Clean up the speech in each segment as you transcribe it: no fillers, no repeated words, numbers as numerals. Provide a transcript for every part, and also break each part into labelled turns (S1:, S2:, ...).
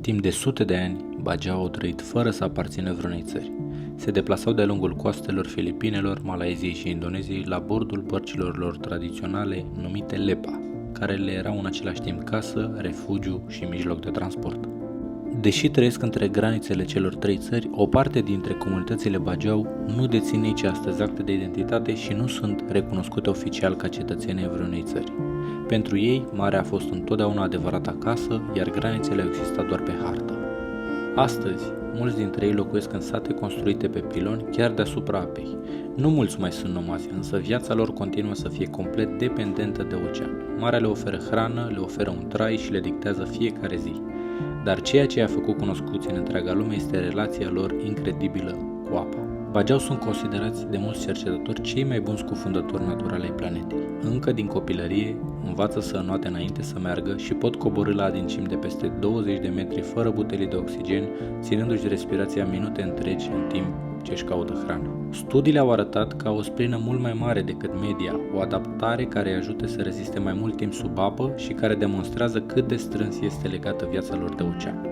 S1: Timp de sute de ani, Bajau au trăit fără să aparțină vreunei țări. Se deplasau de-a lungul coastelor Filipinelor, Malaysiei și Indoneziei la bordul bărcilor lor tradiționale numite lepa, care le erau în același timp casă, refugiu și mijloc de transport. Deși trăiesc între granițele celor trei țări, o parte dintre comunitățile Bajau nu dețin nici astăzi acte de identitate și nu sunt recunoscute oficial ca cetățeni ai vreunei țări. Pentru ei, marea a fost întotdeauna adevărata casă, iar granițele au existat doar pe hartă. Astăzi, mulți dintre ei locuiesc în sate construite pe piloni chiar deasupra apei. Nu mulți mai sunt nomazi, însă viața lor continuă să fie complet dependentă de ocean. Marea le oferă hrană, le oferă un trai și le dictează fiecare zi. Dar ceea ce i-a făcut cunoscuți în întreaga lume este relația lor incredibilă cu apa. Bajau sunt considerați de mulți cercetători cei mai buni scufundători naturale ai planetei. Încă din copilărie învață să înoate înainte să meargă și pot coborî la adâncimi de peste 20 de metri fără butelii de oxigen, ținându-și respirația minute întregi în timp ce își caută hrană. Studiile au arătat că au o sprină mult mai mare decât media, o adaptare care îi ajută să reziste mai mult timp sub apă și care demonstrează cât de strâns este legată viața lor de ocean.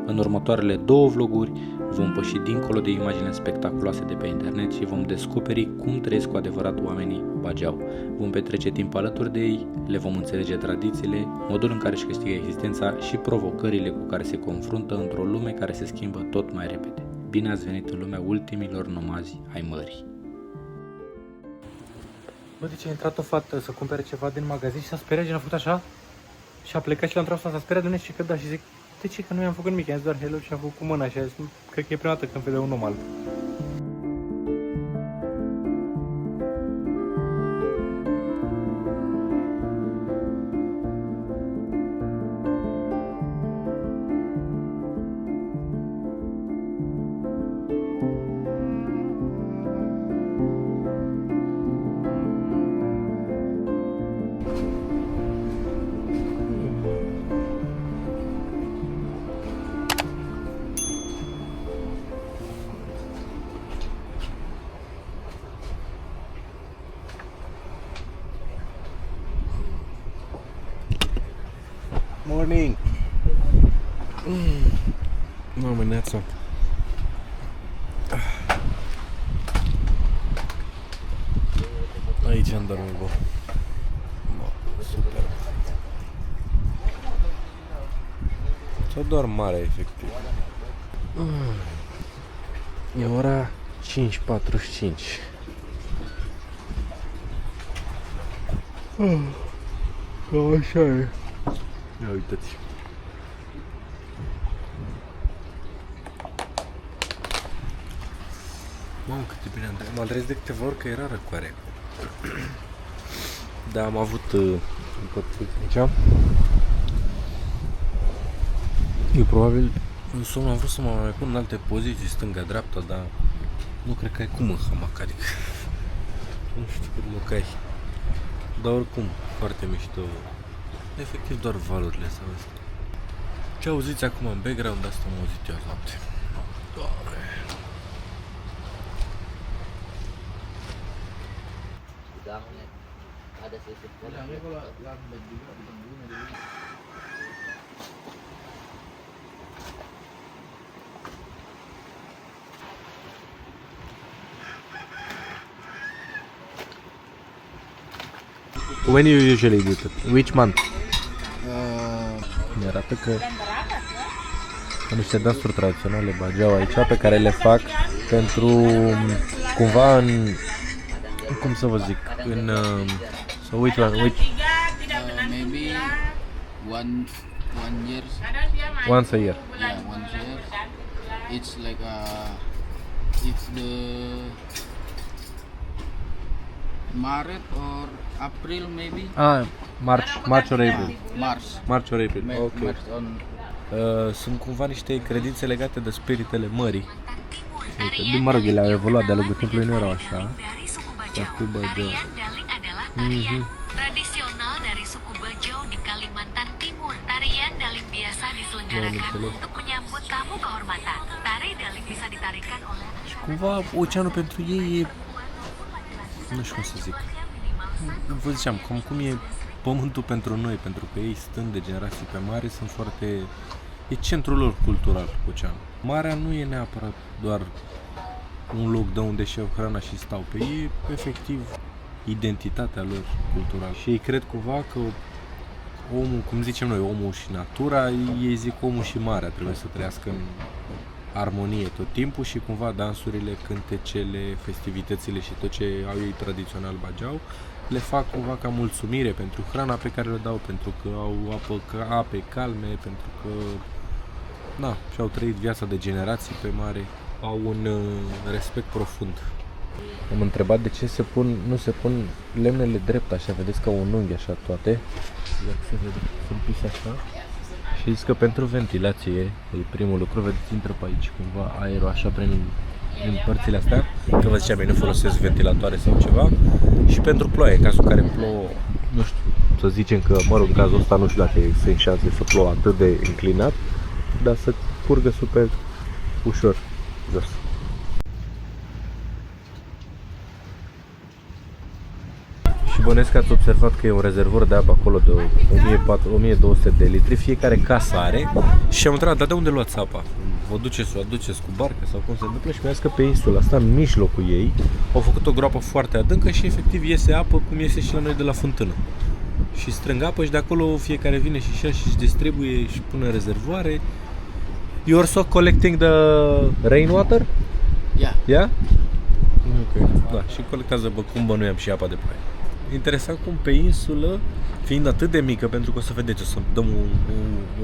S1: În următoarele 2 vloguri vom păși dincolo de imaginile spectaculoase de pe internet și vom descoperi cum trăiesc cu adevărat oamenii Bajau. Vom petrece timp alături de ei, le vom înțelege tradițiile, modul în care își câștigă existența și provocările cu care se confruntă într-o lume care se schimbă tot mai repede. Bine ați venit în lumea ultimilor nomazi ai mării.
S2: Bă, deci a intrat o fată să cumpere ceva din magazin și s-a speriat și a făcut așa și a plecat și l-a întrebat, s-a speriat de mine și că da și zic, de ce că nu i-am făcut nimic, i-am zis doar hello și a făcut cu mâna și a zis, cred că e prima dată când vede un om alb.
S3: Morning! Mamă, neața! Aici am dormit, bă. Super! Sau doar mare, efectiv. E ora 5:45. Așa e. Ia uitați. Mamă, cât de bine am trezit. M-am trezit de câteva ori că era răcoare. Da, am avut aici. Eu probabil în somn am vrut să mă mai pun în alte poziții, stânga-dreapta, dar nu cred că ai cum în hamac, adică nu știu cât mă cai. Dar oricum, foarte mișto. Efectiv doar valurile sau astea. Ce auziți acum în background, asta am auzit eu azi noapte. Doamne. When you usually do it? Which month? Mi arată că niște dansuri tradiționale Bajau aici pe care le fac pentru cumva în, cum să vă zic, în so which one?
S4: Maybe one year.
S3: Once a year.
S4: Yeah, once a year. It's like it's the March or April maybe.
S3: March or April.
S4: March
S3: or April. Okay.
S4: March on.
S3: Sunt cumva niște credințe legate de spiritele mării. Mă rog, ele au evoluat de-a lungul timpului, nu erau așa.
S5: Tradisional dari suku Bajau di Kalimantan Timur, tarian daling biasa diselenggarakan untuk menyambut tamu kehormatan. Tari daling bisa ditarikan oleh
S3: cumva oceanul pentru ei e, nu știu cum să zic, vă ziceam, cum e pământul pentru noi, pentru că ei stând de generații pe mare sunt foarte E centrul lor cultural, oceanul. Marea nu e neapărat doar un loc de unde și-au hrana și stau pe ei, e efectiv identitatea lor culturală. Și ei cred cumva că omul, cum zicem noi, omul și natura, ei zic omul și marea trebuie să trăiască în armonie tot timpul și cumva dansurile, cântecele, festivitățile și tot ce au ei tradițional Bageau le fac cumva ca mulțumire pentru hrana pe care le dau, pentru că au ape calme, pentru că și-au trăit viața de generații pe mare, au un respect profund. Am întrebat de ce nu se pun lemnele drept așa, vedeți ca un unghi așa toate. Dacă se vede, sunt puse așa. Și zic că pentru ventilație e primul lucru, vedeți, intră pe aici cumva aerul așa prin părțile astea. Că vă ziceam, nu folosesc ventilatoare sau ceva. Și pentru ploaie, în cazul în care plouă, nu știu, să zicem că, mă rog, în cazul ăsta nu știu dacă sunt șanse să plouă atât de inclinat, dar să curgă super ușor jos. Și bănuiesc că ați observat că e un rezervor de apă acolo de 1200 de litri, fiecare casă are. Și am întrebat, dar de unde luați apa? O aduceți cu barcă sau cum se întâmplă? Și mi-a zis că pe insula asta, în mijlocul ei, au făcut o groapă foarte adâncă și efectiv iese apă cum iese și la noi de la fântână. Și strâng apă și de acolo fiecare vine și își distribuie și pune rezervoare. You also collecting the rainwater?
S4: Yeah.
S3: Yeah? Ok. Da, și colectează, cum bănuiam, și apa de ploaie. Interesant cum pe insulă, fiind atât de mică, pentru că o să vedeți, o să dăm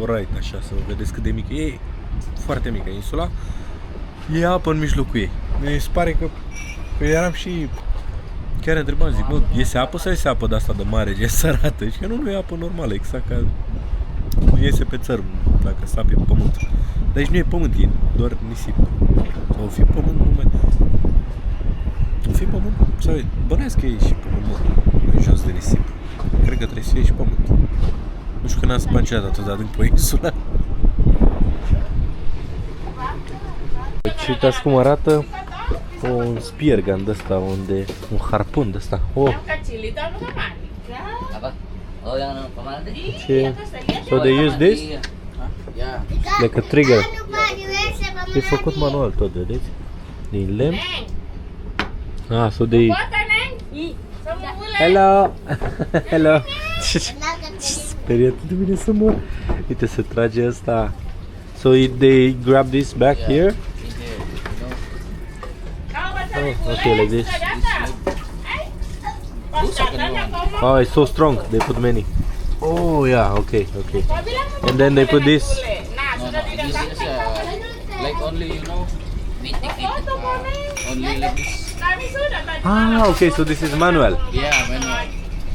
S3: un ride așa, să vedeți cât de mică e, foarte mică insula, e apă în mijlocul ei. Mi se pare că eram și chiar întrebam, zic, bă, iese apă sau iese apă de asta de mare, ce sărată? Și că nu e apă normală, exact ca cum iese pe țărm, dacă sapi pe pământ. Dar aici nu e pământ, e doar nisip. Sau o fi pământ, nu mai... O fi pământ? Sau bănesc că e și pământ, mai jos de nisip. Cred că trebuie să fie și pământ. Nu știu că n-am spus niciodată atât de adânc pe insula. Deci uitați cum arată un spear gun de ăsta, un harpun de ăsta. Oh.
S6: Oh, yang kemana tadi?
S3: Ce? So they use this?
S4: Yeah.
S3: Like a trigger. E făcut manual tot, vedeți? Din lemn. Ah, so they... Hello! Hello! Speriat de mine să mor. Uite, se trage asta. So they grab this back here? Oh, okay, like this. Oh, it's so strong. They put many. Oh, yeah, okay. And then they put this.
S4: No, this is like only, only like this.
S3: Ah, okay, so this is manual.
S4: Yeah, manual.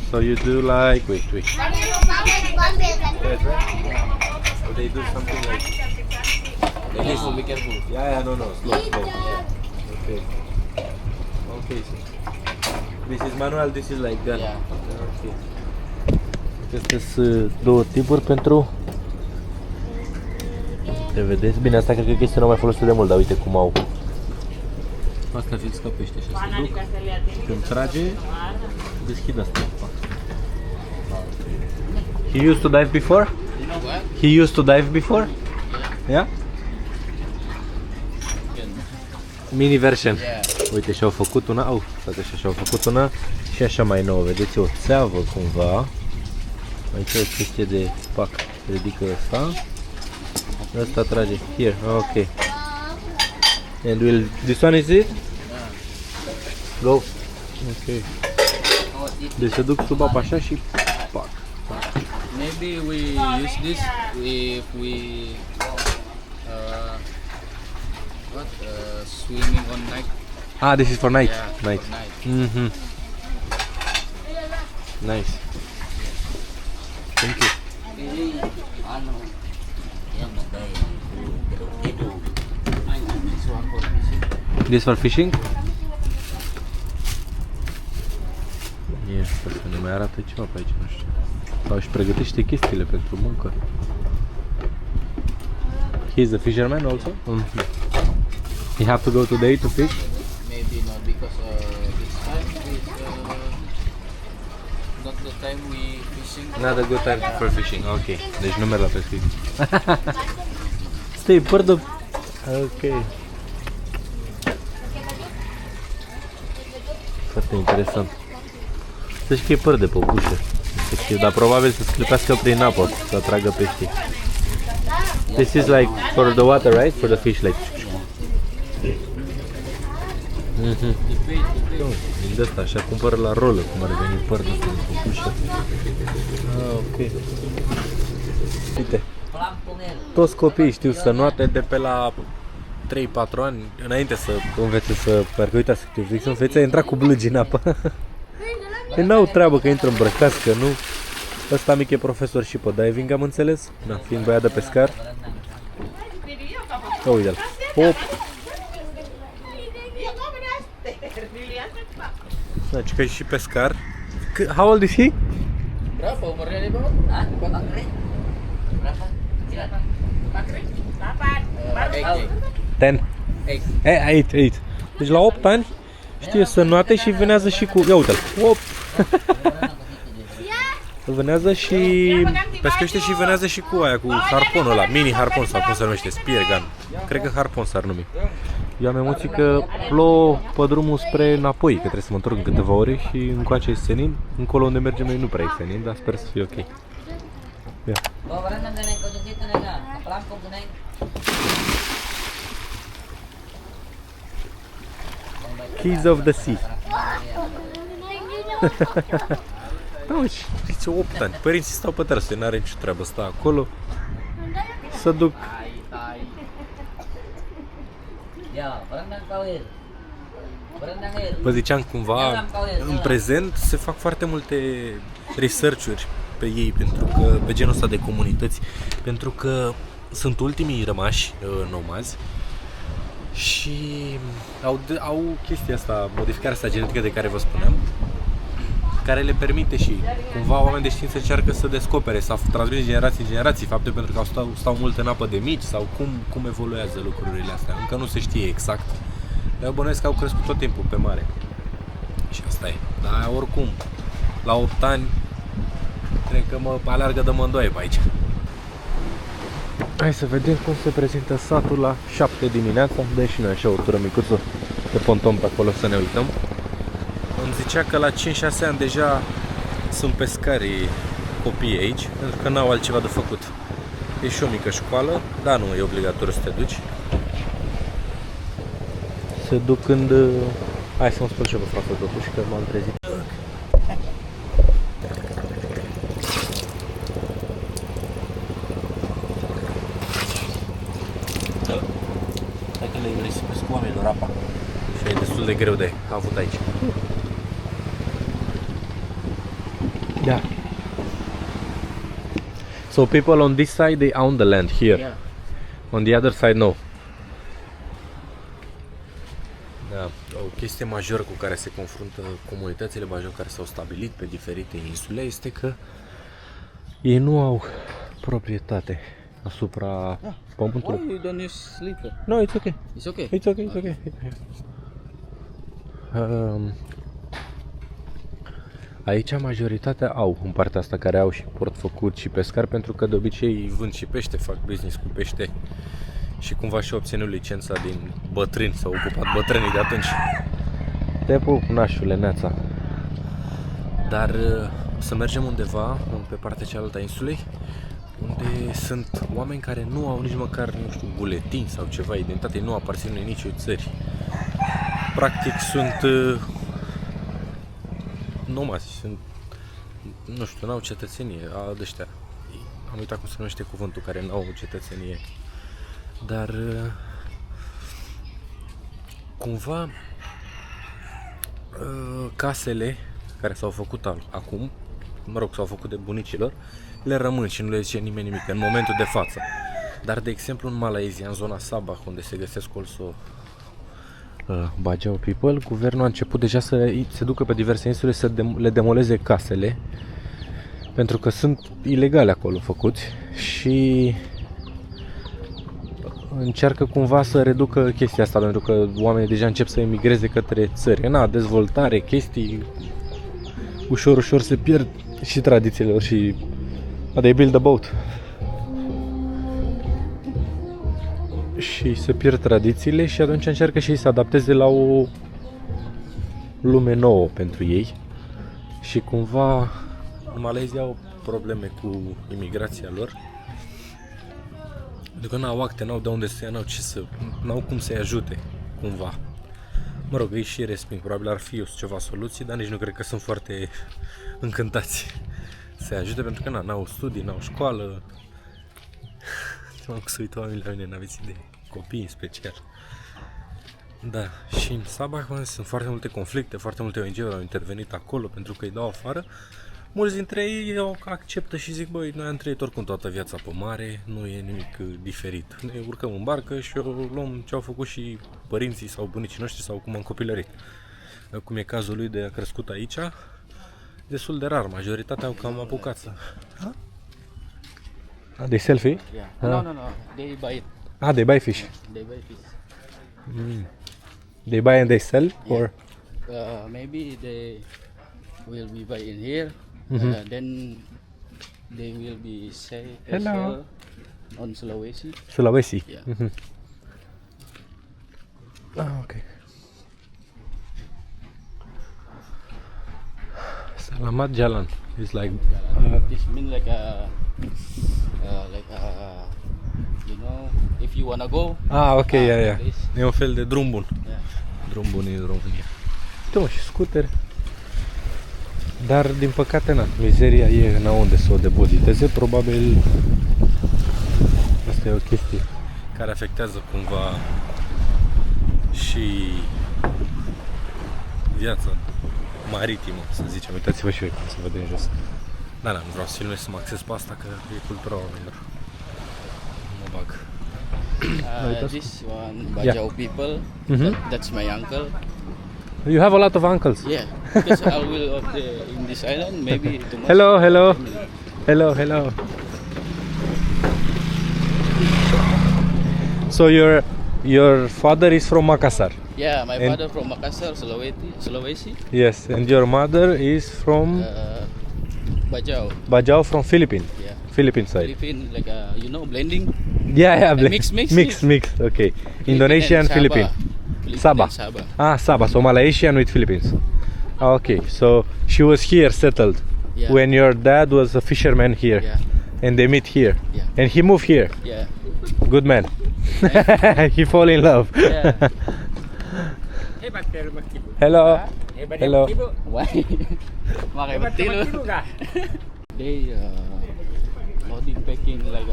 S3: So you do like, wait. So they do something like
S4: This, be careful.
S3: Yeah, no, slow. Okay. So this is manual, this is like gun.
S4: Yeah.
S3: Okay. Acestea sunt două tipuri pentru... Te vedeți? Bine, asta cred că chestia nu mai folosit de mult, dar uite cum au. Asta fix ca pește și se duc. Când trage, deschid asta. He used to dive before?
S4: What?
S3: He used to dive before? Yeah? Mini version.
S4: Yeah.
S3: Uite, și-au făcut una, și-au făcut una și așa mai nouă, vedeți, o țeavă cumva. Aici e o chestie de pac, ridică ăsta. Ăsta trage, here, ok. And this one is it? Go. Ok. Deci se duc sub apă așa și pac.
S4: Maybe we use this if we swimming on night.
S3: Ah, this is for night.
S4: Yeah,
S3: Night.
S4: for night.
S3: Mhm. Nice. Thank you.
S6: Anu, yang itu.
S3: This for fishing? Yeah, sper să ne mai arată ceva pe aici, nu știu. Sau își pregătește chestiile pentru muncă. He's a fisherman also? You have to go today to fish?
S4: Maybe not because this time is not the time we fishing.
S3: Not a good time for fishing, ok. Deci nu merg la pescuit. Stai, păr de... Ok. Foarte interesant. Să știi că e păr de păpușă. Dar probabil să sclipească prin apă, să atragă peștii. This is like for the water, right? For the fish, like. Din asta, așa cumpără la rolă, cum ar veni păr de păpușă. Ok. Uite. Toți copiii știu să noate de pe la 3-4 ani, înainte să învețe să mergă. Uitați, zic să feța intra cu blâgi în apă. Ei n-au treabă că intră îmbrăcați, că nu. Ăsta mic e profesor și pe diving, am înțeles? Da, fiind băiat de pescar. Oh, uite-l. Hop! Deci că e și pescar. How old is he?
S4: Berapa umurnya nih bang?
S6: Ah, Bakri. Berapa? Silakan.
S4: Bakri? 8.
S3: 10. 8. Deci la 8 ani știe să noate și vânează și cu... Ia uite-l. Hop! Vânează și... pescăște și vânează și cu aia, cu harponul ăla, mini harpon sau cum se numește, spear gun. Cred că harpon s-ar numi. Eu am emoții că plouă pe drumul spre înapoi, că trebuie să mă întorc în câteva ore și încoace e senin. Încolo unde mergem noi nu prea e senin, dar sper să fie ok. Ia. Keys of the Sea. Da, uite, zice 8 ani. Părinții stau pe terasă, n-are nicio treabă, stă acolo. Să duc. Vă ziceam cumva, în prezent se fac foarte multe research-uri pe ei, pentru că, pe genul ăsta de comunități, pentru că sunt ultimii rămași nomazi și au chestia asta, modificarea asta genetică de care vă spuneam, care le permite și cumva oameni de știință încearcă să descopere, să transmite generații în generații fapte pentru că stau mult în apă de mici sau cum evoluează lucrurile astea. Încă nu se știe exact. Dar eu bănuiesc că au crescut tot timpul pe mare. Și asta e. Dar oricum, la 8 ani, cred că mă aleargă de mândoaie pe aici. Hai să vedem cum se prezintă satul la 7 dimineața. Dă și noi așa o tură micuță de ponton pe acolo să ne uităm. Îmi zicea că la 5-6 ani deja sunt pescari copiii aici, pentru că n-au altceva de făcut. E și o mică școală, dar nu e obligatoriu să te duci. Se duc când... Hai să mă spun și eu pe față totuși, că m-am trezit. Hai că le risipesc cu oamenilor apa. Și e destul de greu de avut aici. Yeah. So people on this side, they own the land here.
S4: Yeah.
S3: On the other side, no. Da, o chestie majoră cu care se confruntă comunitățile majore care s-au stabilit pe diferite insule este că ei nu au proprietate asupra pământului.
S4: Why you don't use slipper?
S3: No, it's okay.
S4: It's okay.
S3: It's okay, it's okay. Aici majoritatea au în partea asta care au și port făcut și pescar, pentru că de obicei vând și pește, fac business cu pește și cumva și obținut licența din bătrâni, s-au ocupat bătrânii de atunci. Te pup, nașule, neața. Dar o să mergem undeva pe partea cealaltă a insulei, unde sunt oameni care nu au nici măcar, nu știu, buletin sau ceva, identitate, nu aparțin în nicio țări. Practic sunt nomazi, sunt, nu știu, n-au cetățenie, ăștia. Am uitat cum se numește cuvântul, care n-au cetățenie. Dar cumva casele care s-au făcut acum, mă rog, s-au făcut de bunicilor, le rămân și nu le zice nimeni nimic în momentul de față. Dar de exemplu în Malaysia, în zona Sabah, unde se găsesc also Bajau people, guvernul a început deja să se ducă pe diverse insule să le demoleze casele, pentru că sunt ilegale acolo făcuți și încearcă cumva să reducă chestia asta, pentru că oamenii deja încep să emigreze către țări. Na, dezvoltare, chestii, ușor, ușor se pierd și tradițiile lor și they build a boat. și se pierd tradițiile și atunci încearcă și ei să adapteze la o lume nouă pentru ei. Și cumva în Malezia au probleme cu imigrația lor. Pentru că n-au acte, n-au de unde să ia, n-au cum să-i ajute cumva. Mă rog, ei și resping, probabil ar fi ceva soluții, dar nici nu cred că sunt foarte încântați să-i ajute, pentru că n-au studii, n-au școală. Mă să uită oamenii la mine, n-aveți idee, copii în special. Da, și în Sabah sunt foarte multe conflicte, foarte multe ONG-uri au intervenit acolo pentru că îi dau afară. Mulți dintre ei acceptă și zic, băi, noi am trăit oricum toată viața pe mare, nu e nimic diferit. Ne urcăm în barcă și o luăm ce au făcut și părinții sau bunicii noștri sau cum am copilărit. Cum e cazul lui de a crescut aici, destul de rar, majoritatea au cam apucat să... They selfie?
S4: Yeah. No. They buy it.
S3: They buy fish.
S4: They buy fish.
S3: They buy and they sell? Or?
S4: Maybe they will be buying here. Then they will be sell on Sulawesi.
S3: Sulawesi?
S4: Yeah.
S3: Okay. Selamat Jalan is like...
S4: This means like you know, if you wanna go.
S3: Ok, yeah.
S4: This.
S3: E un fel de drum bun.
S4: Yeah.
S3: Drum bun în România. Uite-mă, și scooter. Dar, din păcate, mizeria e înăunde să o depoziteze. Probabil asta e o chestie care afectează cumva și viața maritimă, să zicem. Uitați-vă și voi cum se vede în jos. Da, nu vreau să filmez, să mă acces pe asta, că e cultura oamenilor. Mă bag.
S4: This one, Bajau people. That's my uncle.
S3: You have a lot of uncles.
S4: Yeah, because I will in this island maybe tomorrow.
S3: Hello. So your father is from Makassar.
S4: Yeah, my father from Makassar, Sulawesi.
S3: Yes, and your mother is from
S4: Bajau.
S3: Bajau, from Philippines.
S4: Yeah.
S3: Philippine side.
S4: Philippine, like you know, blending.
S3: Yeah, mix. Okay. Indonesia and Philippines. Sabah. Sabah. So Malaysian with Philippines. Okay. So she was here settled when your dad was a fisherman here, and they meet here, and he moved here.
S4: Yeah.
S3: Good man. He fall in love.
S4: Yeah.
S3: Hello.
S4: Why? Makai betil. They loading packing like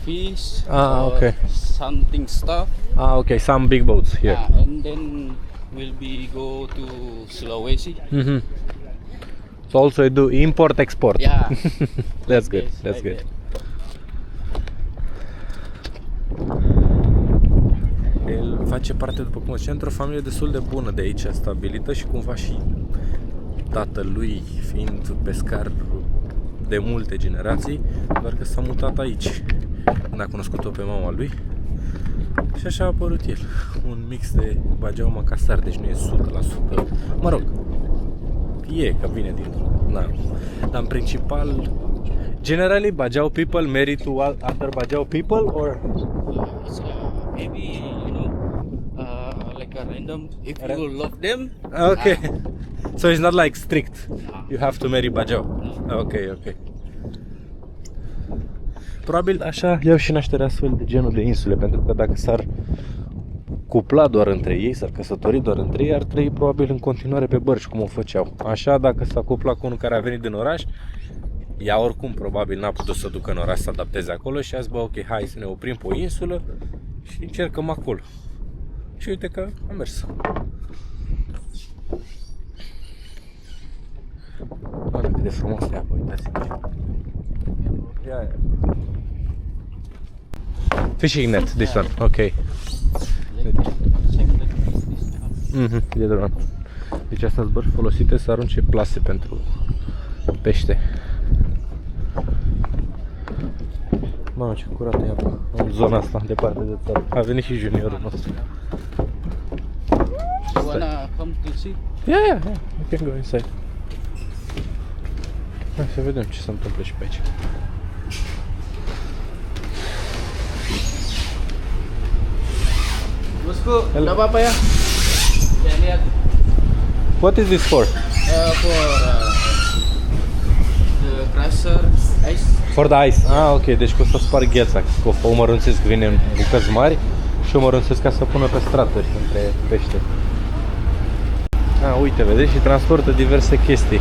S4: fish.
S3: Okay.
S4: Something stuff.
S3: Okay. Some big boats here.
S4: And then will be go to Sulawesi.
S3: So also you do import export.
S4: Yeah.
S3: That's good.
S4: Yes,
S3: That's
S4: like
S3: good.
S4: that.
S3: El face parte, după cum ziceam, într-o familie destul de bună de aici, stabilită, și cumva și tatălui fiind pescar de multe generații, doar că s-a mutat aici când a cunoscut-o pe mama lui și așa a apărut el, un mix de Bajau Makassar, deci nu e 100%, mă rog, e că vine din dar în principal, generally Bajau people marry to other Bajau people, or
S4: It's, maybe you know, like a random. If you love them.
S3: okay. So it's not like strict. You have to marry Bajau. Okay. Probabil așa iau și nașterea astfel de genul de insule, pentru că dacă s-ar cupla doar între ei, s-ar căsători doar între ei, ar trăi probabil în continuare pe bărci, cum o făceau. Așa, dacă s-a cuplat cu unul care a venit din oraș, ea oricum probabil n-a putut să ducă în oraș, să adapteze acolo și a zis, bă, ok, hai să ne oprim pe o insulă și încercăm acolo. Și uite că a mers. Doamne, cât de frumos e apă, uitați-vă. Yeah. Fishing net, this one, ok. The other one. Deci astea sunt bărci folosite să arunce plase pentru pește. Mamă, ce curată e apa în zona asta, departe de țară. A venit și juniorul nostru.
S4: You wanna come to see?
S3: Yeah, we can go inside. Hai să vedem ce se întâmplă și pe aici.
S4: Bosku, enggak apa-apa ya? Ya lihat.
S3: What is this for?
S4: For the crusher ice.
S3: For the ice. Ah, ok, deci cu să sparg gheața. Cu o mărunțesc vine în bucăți mari și o mărunțesc ca să pună pe straturi între pește. Ah, uite, vedeți? Și transportă diverse chestii.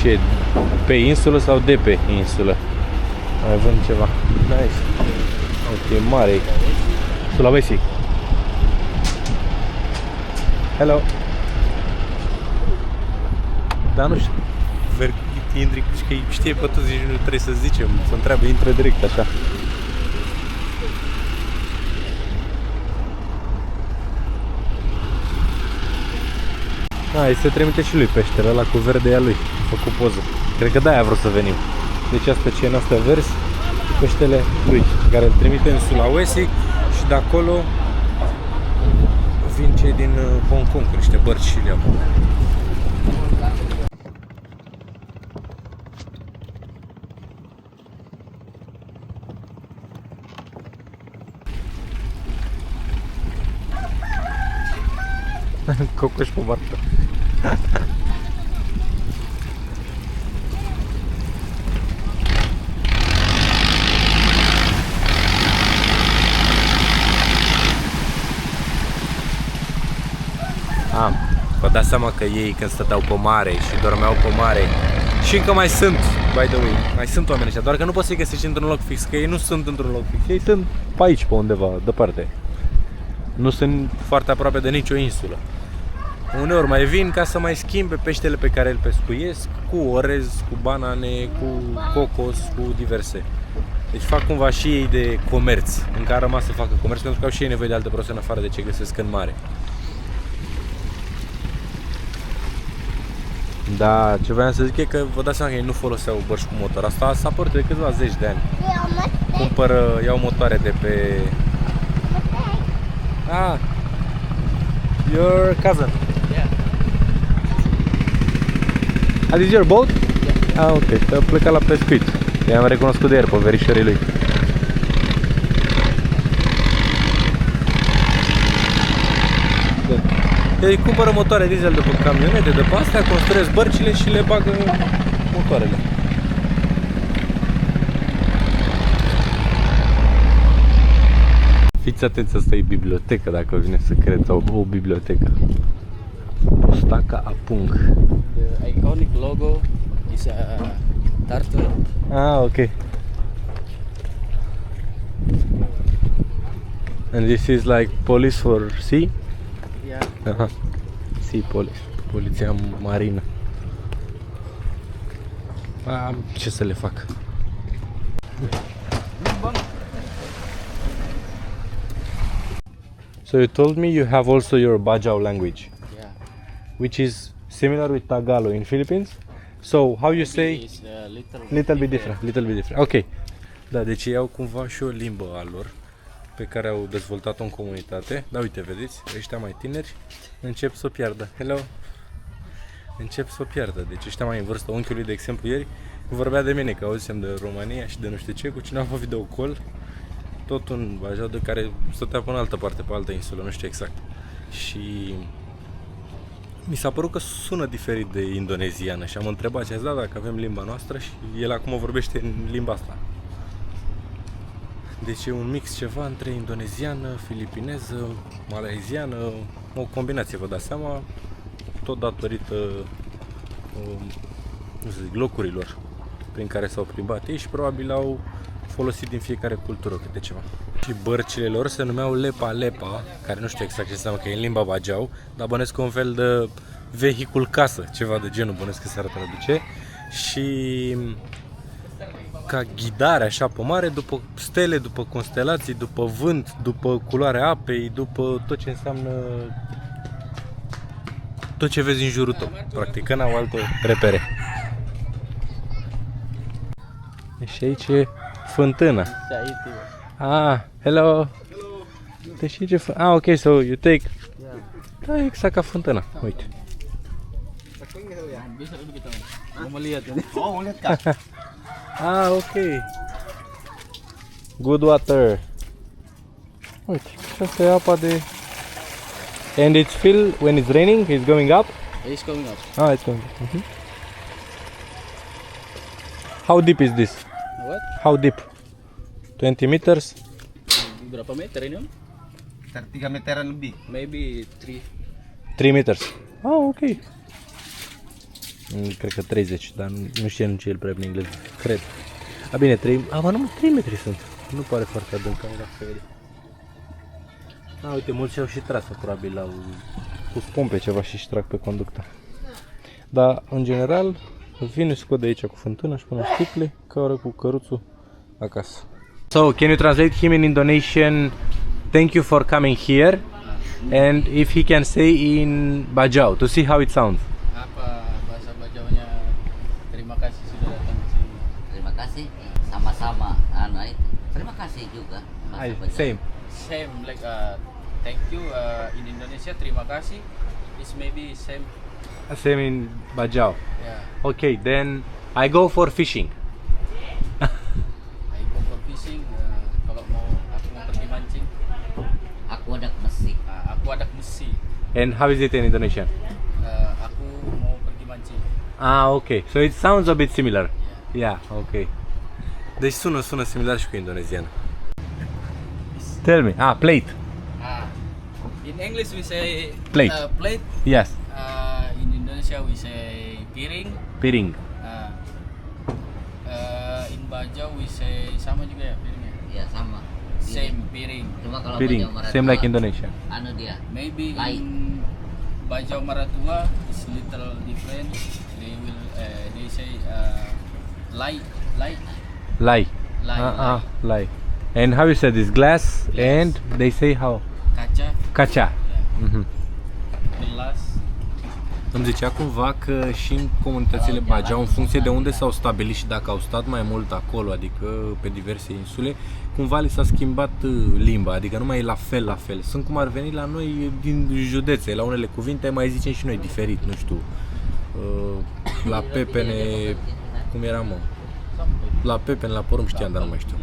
S3: Și e pe insulă sau de pe insulă. Mai vând ceva. Nice. Ok, mare. Sulawesi. Hello. Da, nu știu. Intri, că știe pe toți, nici nu trebuie să zicem, să întreabă, intră direct așa. Se trimite și lui peștele ăla cu verdea lui, a făcut poză. Cred că de-aia a vrut să venim. Deci asta ce e astea verzi, peștele lui, care îl trimite în Sulawesi și de acolo vin cei din Hong Kong, cu niște bărci și le iau. Cocoș pe barcă. Vă dați seama că ei când stăteau pe mare și dormeau pe mare și încă mai sunt, by the way, mai sunt oameni ăștia, doar că nu poți să-i găsești într-un loc fix, că ei nu sunt într-un loc fix, ei sunt pe aici, pe undeva, departe. Nu sunt foarte aproape de nicio insulă. Uneori mai vin ca să mai schimbe peștele pe care îl pescuiesc cu orez, cu banane, cu cocos, cu diverse. Deci fac cumva și ei de comerț, încă a rămas să facă comerț pentru că au și ei nevoie de alte produse în afară de ce găsesc în mare. Da, ce vreau să zic e că vă dați seama că ei nu foloseau bărci cu motor. Asta s-a apărut de câțiva zeci de ani. Iau motoare de pe... Ah, your cousin.
S4: Yeah.
S3: This is your boat? Yeah. Ah, ok. A plecat la pescuit. I-am recunoscut de ieri pe verișorii lui. Ei cumpără motoare diesel de pe camionete, de pe astea, construiesc bărcile și le bagă motoarele. Fiți atenți, asta e bibliotecă, dacă vine să credeți, o bibliotecă. Pustaka Apung.
S4: The iconic logo is a turtle.
S3: Ah, ok. And this is like police for sea?
S4: Yeah.
S3: Aha. Sea police. Poliția marină. Ce să le fac? So you told me you have also your Bajau language,
S4: Yeah.
S3: which is similar with Tagalog in Philippines. So how you say?
S4: It's a
S3: Little bit different. Little bit different. Ok. Da, deci ei au cumva și o limbă a lor pe care au dezvoltat-o în comunitate. Da, uite, vedeți, ăștia mai tineri încep să o piardă. Hello! Încep să o piardă. Deci ăștia mai în vârstă, unchiul lui, de exemplu, ieri vorbea de mine, că auzisem de România și de nu știu ce, cu cineva pe videocall, tot un Bajau de care stătea pe în altă parte, pe altă insulă, nu știu exact. Și mi s-a părut că sună diferit de indoneziană și am întrebat ce ați dat dacă avem limba noastră și el acum vorbește în limba asta. Deci e un mix ceva între indoneziană, filipineză, malaiziană, o combinație, vă dați seama, tot datorită nu să zic, locurilor prin care s-au plimbat ei și probabil au folosit din fiecare cultură câte ceva. Și bărcile lor se numeau Lepa Lepa, care nu știu exact ce înseamnă, că e în limba Bajau, dar bănesc un fel de vehicul casă, ceva de genul, bănesc că s-ar traduce. Și ca ghidare așa pe mare, după stele, după constelații, după vânt, după culoarea apei, după tot ce înseamnă tot ce vezi în jurul tău, practic, că n-au alte repere. Și aici e fântâna. Ah, hello. Deci aici e ah, ok, so you take. Da, exact ca fântâna, uite.
S4: Bisa dulu kita mau melihat ini.
S6: Oh, mau lihat Kak?
S3: Ah, ok. Good water.
S2: Uite, și asta e apa de... And it's filled when it's raining, it's going up?
S4: It's coming up.
S2: Ah, it's going up. How deep is this?
S4: What?
S2: How deep? 20 meters?
S4: Berapa meter ini Om?
S6: 3 meteran lebih.
S4: Maybe 3.
S2: 3 meters. Ah, ok. Cred că 30, dar nu știu nici el prea bine engleză. Cred. A, bine, 3... A, mă, numai 3 metri sunt. Nu pare foarte adânc, dacă se vede. A, uite, mulți au și tras, probabil, au pus pompe ceva și trag pe conducta. Dar, în general, vine, scot de aici cu fântână și pune sticle, caură cu căruțul acasă. So, can you translate him in Indonesian? Thank you for coming here. And if he can say in Bajau to see how it sounds.
S4: Apa bahasa Bajaunya? Terima kasih sudah datang ke sini.
S6: Terima kasih. Sama-sama. Terima kasih juga. Bahasa Bajau.
S2: Same.
S4: Same like thank you in Indonesia terima kasih is maybe same.
S2: Same in Bajau.
S4: Yeah.
S2: Okay, then I go for fishing.
S4: I go for fishing. Kalau aku mau pergi mancing.
S6: Aku ada mesi.
S4: Aku ada mesi.
S2: And how is it in Indonesian?
S4: Aku mau pergi mancing.
S2: Ah, okay. So it sounds a bit similar. Yeah, okay. Deci sună similar și cu indoneziană. Tell me. Ah, plate.
S4: In English we say
S2: Plate.
S4: Plate.
S2: Yes.
S4: In Indonesia we say piring.
S2: Piring.
S4: In Bajau we say sama juga ya piringnya.
S6: Ya sama.
S4: Same piring.
S6: Cuma kalau
S2: Piring.
S6: Bajau Maratua,
S2: Same like Indonesia.
S6: Anu dia.
S4: Maybe
S6: Lai.
S4: in Bajau Maratua is little different. They say lai.
S2: Lai.
S4: Lai.
S2: Lai. And how you said this? Glass and they say how?
S4: Kaca.
S2: Kaca. Mhm.
S4: Gelas.
S3: Îmi zicea cumva că și în comunitățile Bajau, în funcție de unde s-au stabilit și dacă au stat mai mult acolo, adică pe diverse insule, cumva li s-a schimbat limba, adică nu mai e la fel. Sunt cum ar veni la noi din județe, la unele cuvinte mai zicem și noi diferit, nu știu. La pepene, cum era, mă? La pepene, la porumb știam, dar nu mai știu.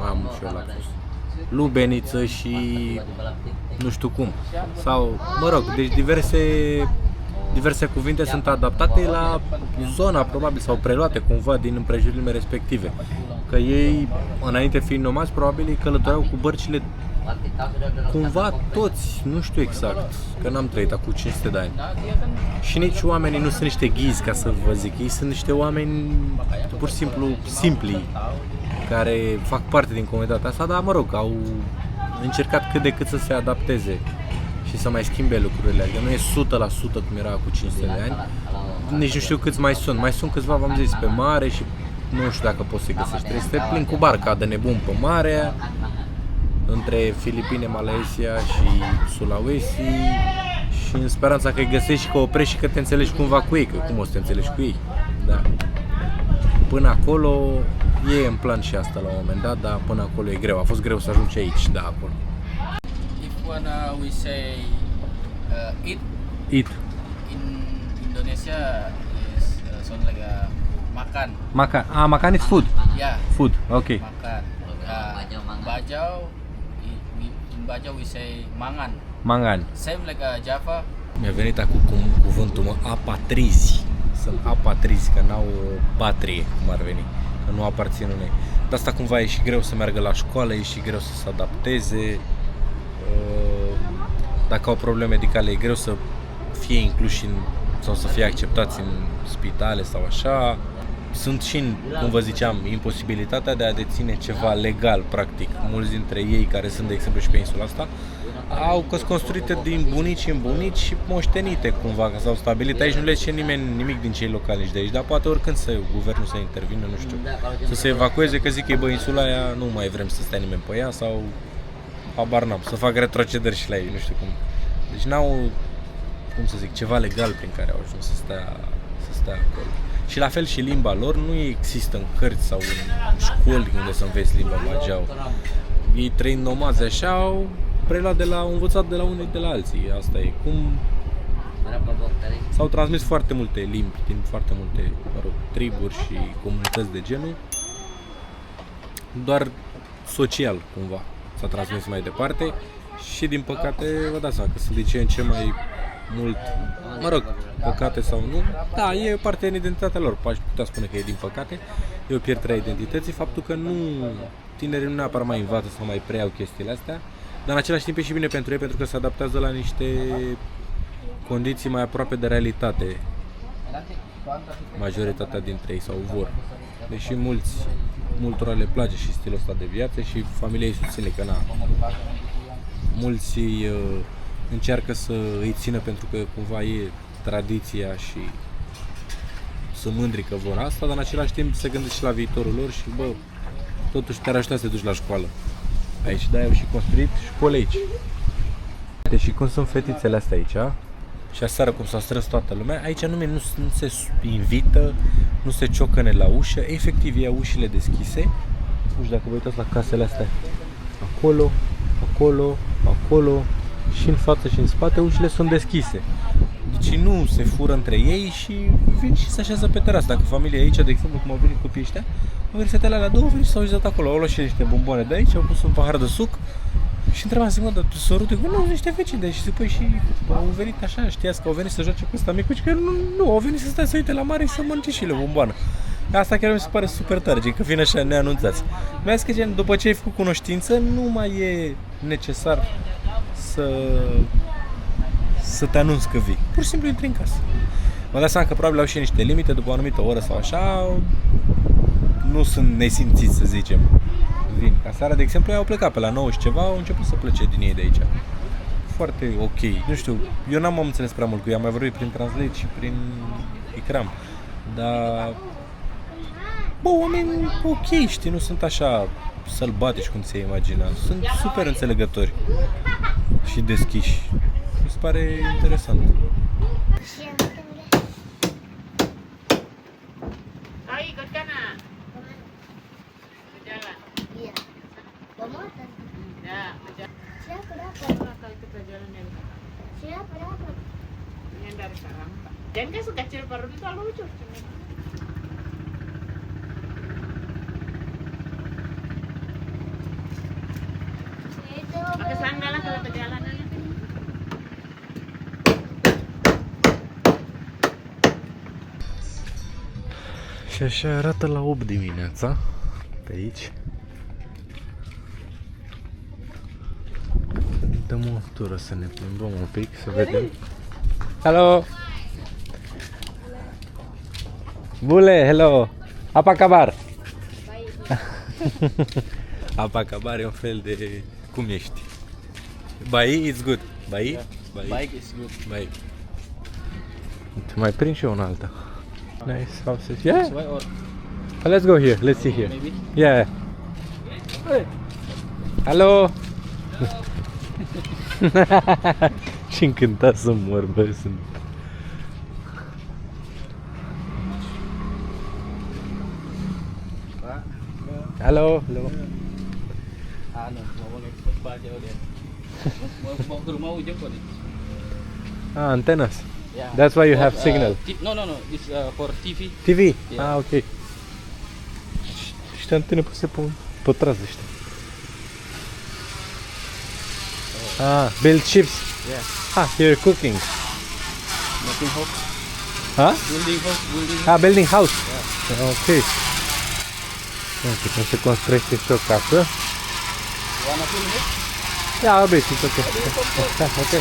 S3: Am și eu la curs. Lubeniță și nu știu cum. Sau, mă rog, deci diverse cuvinte sunt adaptate la zona, probabil, sau preluate cumva din împrejurimile respective. Că ei, înainte fiind nomazi, probabil ei călătoreau cu bărcile cumva toți, nu știu exact, că n-am trăit acum 500 de ani. Și nici oamenii nu sunt niște ghizi, ca să vă zic, ei sunt niște oameni pur și simplu simpli, care fac parte din comunitatea asta, dar mă rog, au încercat cât de cât să se adapteze și să mai schimbe lucrurile, adică nu e 100% cum era cu 500 de ani, nici nu știu câți mai sunt. Mai sunt câțiva, v-am zis, pe mare și nu știu dacă poți să-i găsești. Trebuie să te plimbi cu barca de nebun pe mare, între Filipine, Malaysia și Sulawesi, și în speranța că îi găsești și că oprești și că te înțelegi cumva cu ei, că cum o să te înțelegi cu ei, da. Până acolo e în plan și asta la un moment dat, dar până acolo e greu, a fost greu să ajungi aici, da, acolo.
S4: When we say eat
S2: Eat.
S4: in Indonesia is sound like makan.
S2: Makan. Ah, makan is food.
S4: Yeah,
S2: Food. Okay.
S4: makan. In Bajau we say mangan.
S2: Mangan.
S4: Same like Java.
S3: Mi-a venit acum cuvântul, mă, apatrizi. Sunt apatrizi, că n-au patrie, cum ar veni, că nu aparțin unei. De asta cumva e și greu să meargă la școală, e și greu să se adapteze. Dacă au probleme medicale, e greu să fie incluși sau să fie acceptați în spitale sau așa. Sunt și, cum vă ziceam, imposibilitatea de a deține ceva legal, practic. Mulți dintre ei care sunt, de exemplu, și pe insula asta, au fost construite din bunici în bunici și moștenite cumva, că s-au stabilit. Aici nu le zice nimeni nimic din cei locali nici de aici, dar poate oricând guvernul să intervină, nu știu, să se evacueze, că zic că bă, insula aia nu mai vrem să stea nimeni pe ea, sau habar n-am, să fac retrocedări și la ei, nu știu cum. Deci n-au, cum să zic, ceva legal prin care au ajuns să stea acolo. Și la fel și limba lor nu există în cărți sau în școli unde să înveți limba Bajau. Ei trăind nomazi așa au învățat de la unii de la alții. Asta e cum s-au transmis foarte multe limbi din foarte multe, mă rog, triburi și comunități de genul. Doar social cumva. s-a transmis mai departe și din păcate vă dați seama că sunt din ce în ce mai mult, mă rog, păcate sau nu, da, e parte din identitatea lor, aș putea spune că e din păcate, e o pierdere a identității, faptul că nu, tinerii nu neapărat mai învață sau mai preiau chestiile astea, dar în același timp e și bine pentru ei, pentru că se adaptează la niște condiții mai aproape de realitate, majoritatea dintre ei sau vor, deși multora le place și stilul ăsta de viață și familia îi susține că na, mulți încearcă să îi țină pentru că cumva e tradiția și sunt mândri că vor asta, dar în același timp se gândesc și la viitorul lor și bă, totuși te-ar ajuta să te duci la școală aici, de-aia au și construit școli aici. Deci și cum sunt fetițele astea aici și aseară cum s-a strâns toată lumea, aici nu se invită, nu se ciocăne la ușă, efectiv ei au ușile deschise, nu știu dacă vă uitați la casele astea, acolo, acolo, acolo și în față și în spate ușile sunt deschise. Deci nu se fură între ei și vin și se așează pe terasă. Dacă familia e aici, de exemplu, cum au venit copiii ăștia, au venit fetele alea două, au venit și s-au așezat acolo, au luat și niște bomboane de aici, au pus un pahar de suc și întrebam, zic, mă, dar tu să rute, nu, niște vecini, și zic, păi și au venit așa, știați că au venit să joace cu ăsta micu, și că nu, au venit să stea să uite la mare și să mănânce și le bomboană. Asta chiar mi se pare super tare, că fiind așa neanunțați. Mi-a zis că gen, după ce ai făcut cunoștință, nu mai e necesar să te anunți că vii. Pur și simplu intri în casă. Mă dau seama că probabil au și niște limite, după o anumită oră sau așa, nu sunt nesimțiți, să zicem. Vin. Ca seara, de exemplu, ei au plecat pe la 9 și ceva, au început să plece din ei de aici. Foarte ok. Nu știu, eu n-am înțeles prea mult cu ea, am mai vorbit prin Translate și prin Icram. Dar bă, oameni ok, știi, nu sunt așa sălbatici cum se imagina. Sunt super înțelegători și deschiși. Mi se pare interesant.
S7: Ayo ikut kana. Berjalan.
S8: Iya. Bawa motor.
S7: Ya, berjalan.
S8: Siapa dapat?
S7: Kalau kita jalan yang
S8: Siapa dapat?
S7: yang dari sekarang. Dan kan sekecil perut itu lucu.
S8: Itu.
S7: Pakai sandal lah kalau perjalanan.
S3: Și așa arată la 8 dimineața, pe aici. Dăm o tură să ne plimbăm un pic, să vedem. Hello! Bule, hello! Apacabar! Apacabar e un fel de... cum ești? Bai, it's good. Bai?
S4: Bike is good.
S3: Bai. Te mai prind și eu în alta. Nice houses. Yeah.
S4: Why or
S3: Let's go here. Let's see here.
S4: maybe?
S3: Yeah. Hello. Ce încântat să mor, bă, sunt. Hello. Hello.
S4: Ah, no, mau ngekspos apa aja dia. Mau ke rumah ujung kok nih.
S3: Ah, antennas.
S4: Yeah.
S3: That's why you have
S4: For,
S3: signal.
S4: No. This for TV.
S3: TV?
S4: Yeah.
S3: Ah, ok. Niște antene puse pe traz ăștia. Ah, build ships.
S4: Yeah.
S3: Ah, you're cooking.
S4: Building house.
S3: Huh?
S4: Building house.
S3: Ah, building house. Ok. Uite cum se construiește și o casă.
S4: Wanna film it?
S3: Yeah, a bit, it's okay. Ok.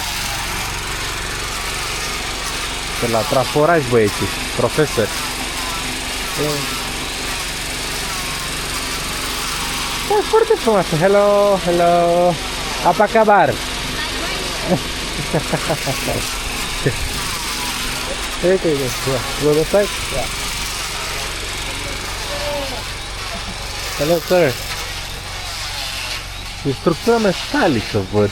S3: De la traforaj, băieții, profesori. Da, foarte frumoasă. Hello, hello. Apacabar. Uite, go the side?
S4: Yeah.
S3: Hello, sir. E structură metalică, văd.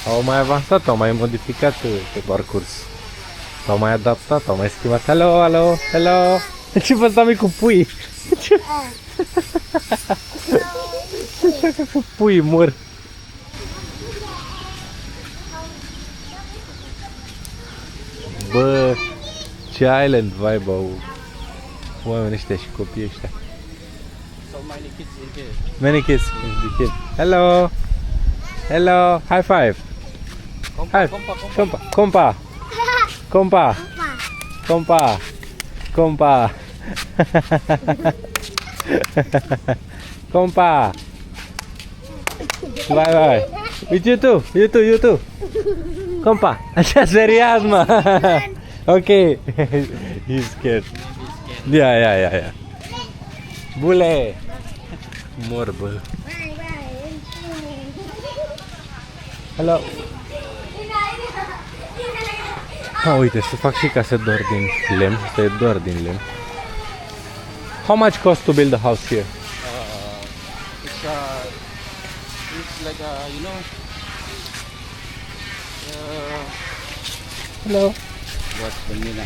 S3: Au mai avansat, au mai modificat pe parcurs. S-au mai adaptat, au mai schimbat. Hello, hello, hello. Ce vă stau cu pui? Ce? Ce fac cu pui mor? Bă, ce island vibe au oamenii ăștia și copiii ăștia.
S4: So many kids in here.
S3: Many kids in the kid. Hello. Hello, high five. High. Compa. Compa. Compa. Compa. Compa. Vai, vai. With you too. You too, you too. Compa. Așa serios, mă. Ok. He's scared. Yeah. Bule. Mor, bă. Hello. Uite, să fac și case doar din lemn. Asta e doar din lemn. How much cost to build a house here?
S4: It's like you know.
S3: Hello.
S4: What vanilla?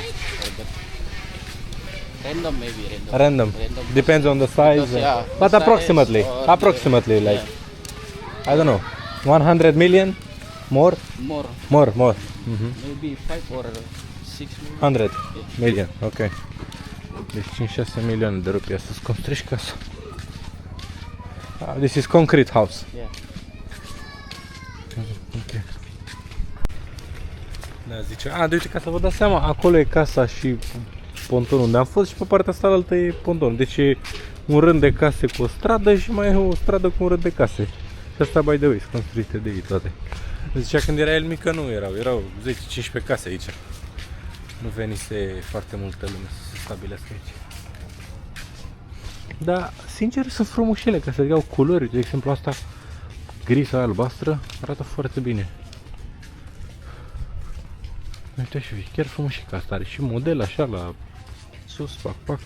S4: Random maybe
S3: Random. Depends on the size.
S4: Because, yeah,
S3: But
S4: the size
S3: approximately.
S4: or
S3: Approximately,
S4: the,
S3: like, I don't know. 100 million? More?
S4: more
S3: More.
S4: maybe 5 or 6 million.
S3: 100 million, ok. Deci 5-6 milioane de rupi să-ți construiești casa. This is concrete house.
S4: Yeah.
S3: Ok. Da, zice, de uite, ca să vă dați seama, acolo e casa și pontonul unde am fost și pe partea asta altă e pontonul. Deci e un rând de case cu o stradă și mai e o stradă cu un rând de case. Și asta, by the way, sunt construite de ei toate. Zicea când era el mică nu erau 10-15 case aici. Nu venise foarte multă lume să se stabilească aici. Dar, sincer, sunt frumușele, ca să iau culori. De exemplu, asta gri sau albastră arată foarte bine. Uite și chiar frumușica asta, are și model așa la sus, pac.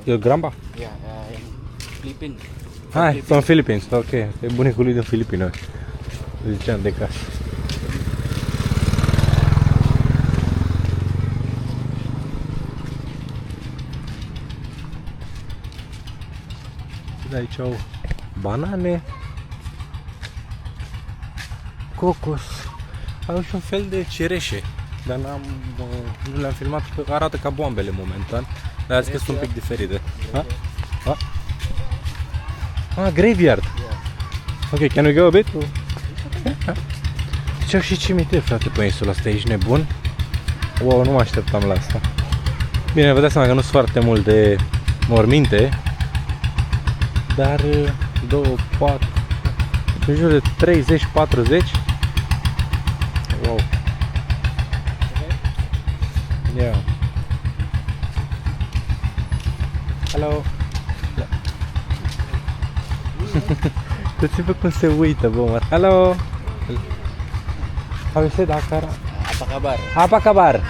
S3: E gramba?
S4: Yeah, in Philippines.
S3: Hai, from Philippines, ok. E bunicul lui din Filipine. Ziceam de casă. De aici au banane, cocos, au și un fel de cereșe, dar nu le-am filmat, că arată ca boambele momentan, dar azi că sunt un pic diferite. Graveyard. Ok, can we go a bit? Deci au și cimitir, frate, pe insula asta, ești nebun? Wow, nu mă așteptam la asta. Bine, vă dați seama că nu sunt foarte mult de morminte, dar 2, 4, în jur de 30-40. Wow. Yeah. Hello. Uite-vă cum se uită, bă, mă. Hello. How you say that, cara?
S4: Apa kabar?
S3: Apa kabar?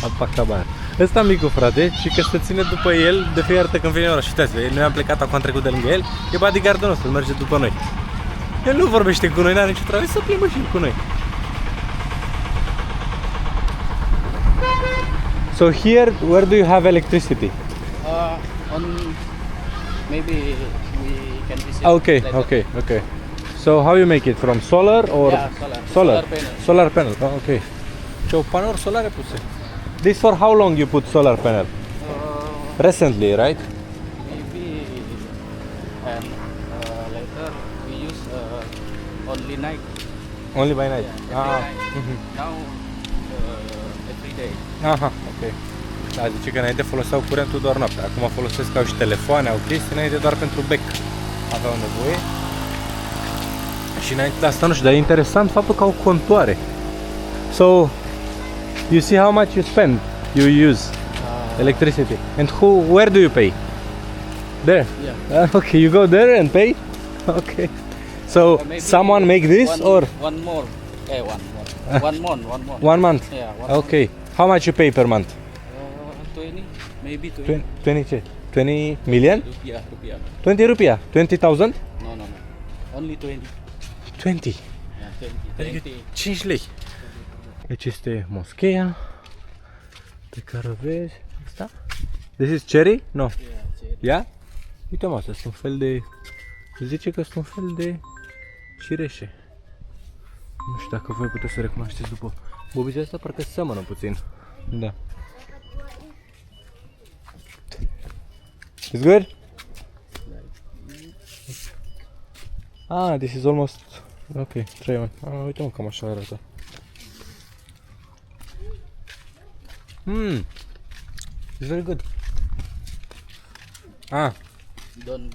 S3: Apa kabar. Ăsta micul, frate, și că se ține după el de fiecare dată când vine ora. Și uitați, noi am plecat acum, am trecut de lângă el, e bodyguardul nostru, merge după noi. El nu vorbește cu noi, n-are nicio treabă, să plimbă și cu noi. So here, where do you have electricity?
S4: On maybe we can visit.
S3: Okay,
S4: later.
S3: okay. So how you make it? From solar or?
S4: Yeah, solar.
S3: Solar panel. Oh, okay. So panouri solare puse. This for how long you put solar panel? Recently, right?
S4: Maybe and later we use only night.
S3: Only by night.
S4: Every night. Now every day.
S3: Aha, ok. Da, zice că înainte foloseau curentul doar noaptea. Acum folosesc, au și telefoane, au chestii, înainte doar pentru bec aveau nevoie. Și înainte de asta nu știu, dar e interesant faptul că au contoare. So, you see how much you spend, you use electricity. And where do you pay? There?
S4: Yeah.
S3: Okay, you go there and pay? Okay. So, someone make this or?
S4: One more. One month.
S3: 1 month?
S4: Yeah,
S3: Okay. How much you pay per month?
S4: 20, maybe 20.
S3: 20 million?
S4: Rupiah.
S3: 20 rupiah? 20,000?
S4: No. Only 20.
S3: 20.
S4: Yeah, 20.
S3: Adică 5 lei. Deci este moscheea pe care o vezi. Asta? This is cherry? No.
S4: Yeah, cherry.
S3: Yeah? Uite mă, astea sunt un fel de... Zice că sunt un fel de cireșe. Nu știu dacă voi puteți să recunoașteți după bobicea asta, parcă seamănă puțin. Da.
S2: It's good? Ah, this is almost... Ok, try one. Uite mă, cam așa arată. It's very good.
S4: Don't.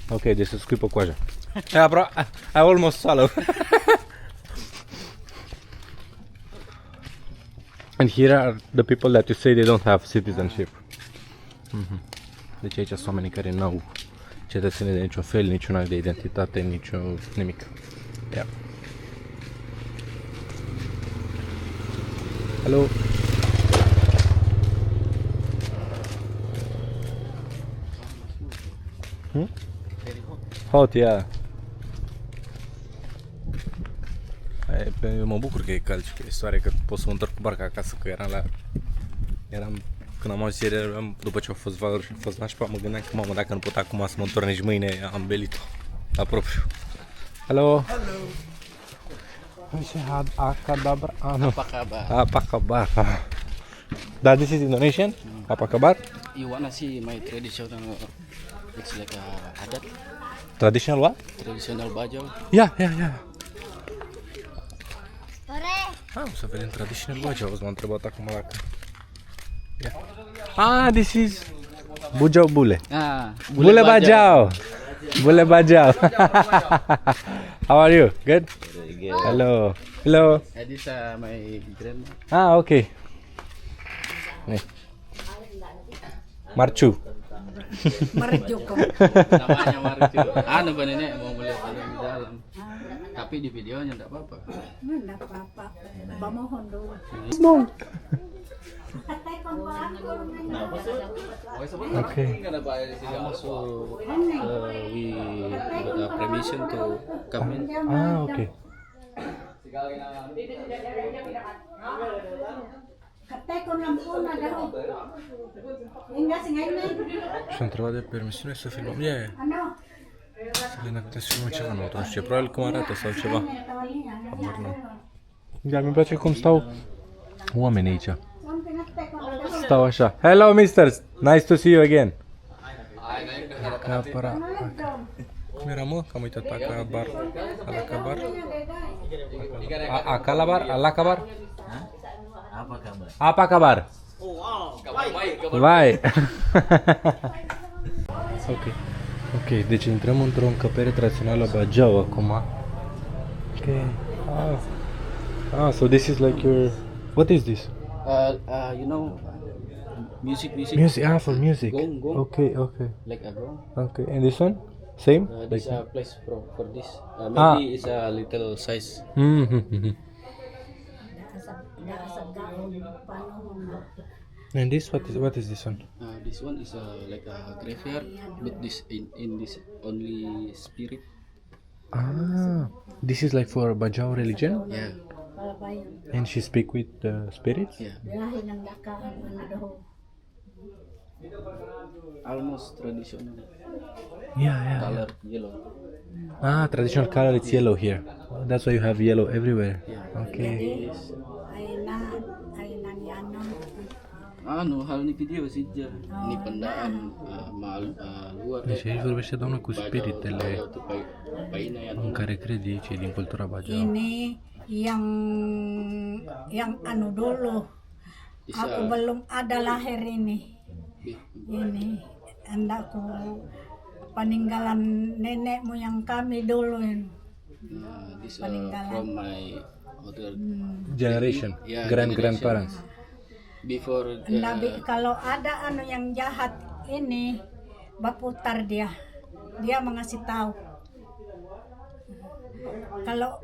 S2: Ok, deci să scui pe coajă. Yeah, bro, I almost swallow. And here are the people that you say they don't have citizenship. Deci aici sunt oamenii care nu au cetățenie de niciun fel, niciun act de identitate, niciun nimic. Yeah. Hello. Hot, yeah. Eu mă bucur că e cald și că e soare, că pot să mă întorc cu barca acasă, că când am auzit ieri, după ce au fost valuri și a fost nașpa, mă gândeam că mamă, dacă nu pot acum să mă întorc nici mâine, am belit-o la propriu. Hello. Hello. Akadabar.
S4: Apa kabar?
S2: Apa kabar. That this is Indonesian? Apa kabar?
S4: You wanna see my traditional? It's like a adat.
S2: Traditional what?
S4: Traditional bajau.
S2: Yeah.
S8: Sore.
S2: O să vedem traditional bajau. M-a întrebat acum dacă... Yeah. This is Bujau Bule. Bule Bajau. Bule Bajau. How are you? Good? Hello. Hello.
S4: This my grandma.
S2: Okay. Marcu.
S4: Namanya Marcu. Anu ba nenek mau melihat ada di dalam. Tapi di videonya enggak apa-apa.
S7: Enggak apa-apa. Bamohon dulu.
S2: Okay.
S4: So we got permission to come in.
S2: Okay. Și a întrebat de permisiune să filmăm. Să vedem dacă putem să filmăm ceva nou, nu știu ce, probabil cum arată sau ceva. Habar n-am. Dar mi-mi place cum stau oamenii aici. Stau așa. Hello, misters! Nice to see you again! Acapara. Cum era, mă? Că am uitat. Acabar. Alacabar. Acalabar? Alacabar?
S6: Apa kabar?
S2: Apa kabar? Vai! Ok, deci intrăm într-o încăpere tradițională Bajau acum. Ok. So this is like your... What is this?
S4: You know, music.
S2: Music, for music.
S4: Gong.
S2: Okay.
S4: Like a gong.
S2: Okay, and this one? Same?
S4: This place for this. Maybe it's a little size.
S2: And this, what is this one?
S4: This one is like a graveyard, but this in this only spirit.
S2: This is like for Bajau religion?
S4: Yeah.
S2: And she speak with the spirits?
S4: Yeah. Almost traditional.
S2: Yeah.
S4: Color yellow.
S2: Traditional color is yellow here. That's why you have yellow everywhere.
S4: Yeah.
S2: Okay.
S4: Hal ni video saja. Ni pendaan luar.
S2: Deci aici vorbește doamna cu spiritele în care crede ei cei din cultura Bajau.
S7: Ini yang anu dulu. Aku belum ada lahir ini. Ini anakku peninggalan nenek moyang kami dulu ini.
S4: This from my other
S2: Generation,
S4: Yeah,
S2: grandparents.
S4: Before
S7: kalau ada anu yang jahat ini berputar dia mengasih tahu. Kalau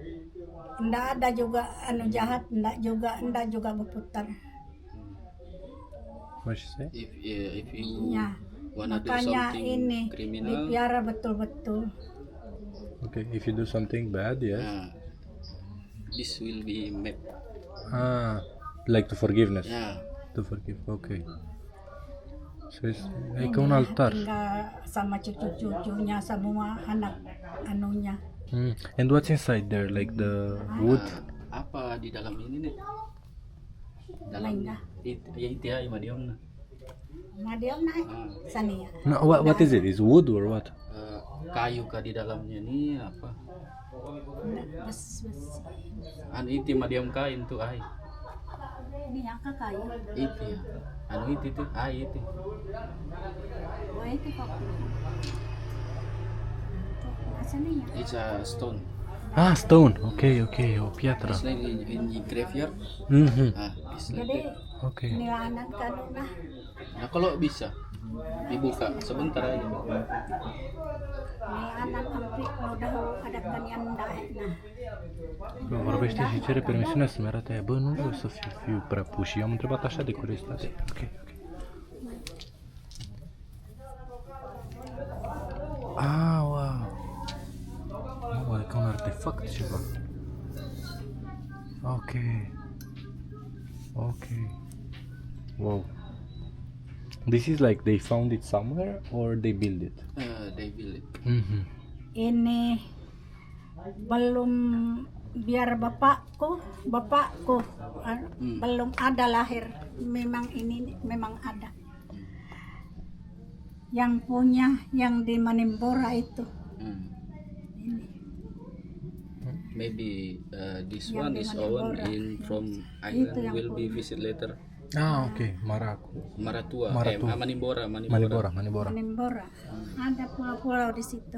S7: ndak ada juga anu jahat, ndak juga berputar.
S2: What she say?
S4: if you
S7: Ya,
S4: wanna do
S7: makanya
S4: something
S7: ini
S4: criminal,
S7: dipiara betul-betul.
S2: Okay, if you do something bad, yes.
S4: This will be made.
S2: Like to forgiveness.
S4: Yeah.
S2: To forgive, okay. So it's like un altar.
S7: Tinggal sama cucu-cucunya, semua anak anunya.
S2: And what's inside there? Like the wood?
S4: Apa di dalam ini nih? Dalam itu ya Imadiom.
S7: Madiam naik sania.
S3: No, what is it? Is wood or what?
S4: Kayu kah di dalamnya nih apa?
S7: Bes.
S4: Anu itu madiam kain tuh ai.
S7: Ini yang kayu.
S4: Itu ya. Anu itu tuh ai itu.
S7: Wah itu kok. Sania.
S4: It's a stone.
S3: Ah, stone. Okay. Oh, pietra.
S4: It's like in graveyard.
S3: Mm-hmm.
S4: It's like
S7: Jadi
S4: that.
S3: Okay.
S7: nilanan kanu nah.
S4: Nah kalau bisa dibuka sebentar aja.
S7: Nilanan ampi udah ada kanian dae nah.
S3: Vorbește și cere permisiunea să-mi arate. Bă, nu vreau să fiu prea puși. Eu am întrebat așa de curiozitate. Ok. Ah, wow. Wow, e ca un artefact ceva. Ok. Wow. This is like they found it somewhere or they built it?
S4: They build it.
S3: Mm-hmm.
S7: Ini belum biar bapakku belum ada lahir, memang ini memang ada yang punya yang di Manimbora itu.
S4: Maybe this
S7: Yang
S4: one
S7: di
S4: is
S7: Manimbora.
S4: owned in from
S7: Itu
S4: island
S7: yang
S4: will be
S7: punya.
S4: visit later.
S3: Ah, ok. Maracu.
S4: Maratua.
S3: Maratua.
S4: Manimbora.
S3: Manibora.
S7: Manimbora ada pulau-pulau di situ.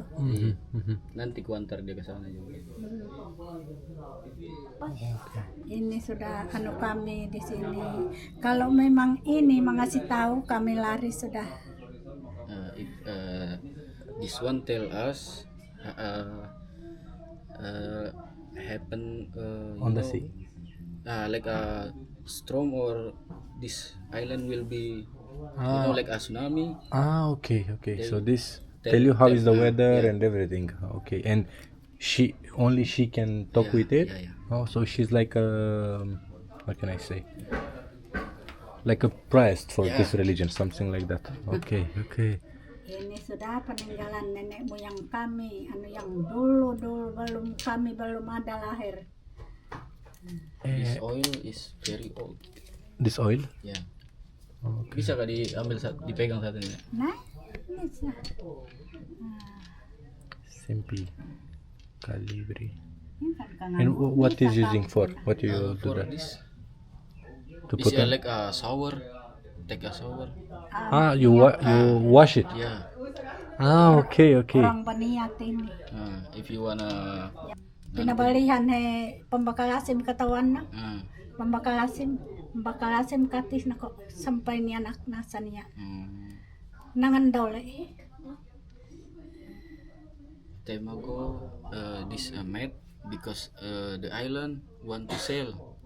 S4: Nanti ku antar dia ke sana juga.
S7: Ini sudah anu kami di sini. Kalau memang ini mengasih tahu kami lari sudah.
S4: This one tell us happen
S3: On the sea.
S4: like a storm or this island will be like a tsunami.
S3: Ah, okay. So this
S4: tell-
S3: tell you how is the
S4: tell-
S3: weather
S4: yeah.
S3: and everything. Okay, and she can talk
S4: Yeah,
S3: with it.
S4: yeah.
S3: Oh, so she's like a what can I say? Like a priest for
S4: Yeah.
S3: this religion, something like that. Okay.
S7: Ini sudah peninggalan nenek moyang kami, anu yang dulu kami belum ada lahir.
S4: This oil is very old.
S3: This oil?
S4: Ya.
S3: Okay.
S4: Bisa kah diambil dipegang satu ini?
S7: Nah, bisa.
S3: Simple calibri.
S7: Ini kan
S3: And what is using for? What you do
S4: For
S3: that?
S4: this,
S3: To
S4: this
S3: put on?
S4: like a shower. Take a shower.
S3: Ah, you wash it.
S4: Yeah.
S3: Ah, okay.
S7: Orang peniat ini.
S4: If you wanna.
S7: Pinabalihan pembakal asim katawan na.
S4: Uh,
S7: Pembakal asim katis na ko sampai ni anak nasa niya.
S4: hmm.
S7: Nangan daw le.
S4: Temago this made because the island want to sail.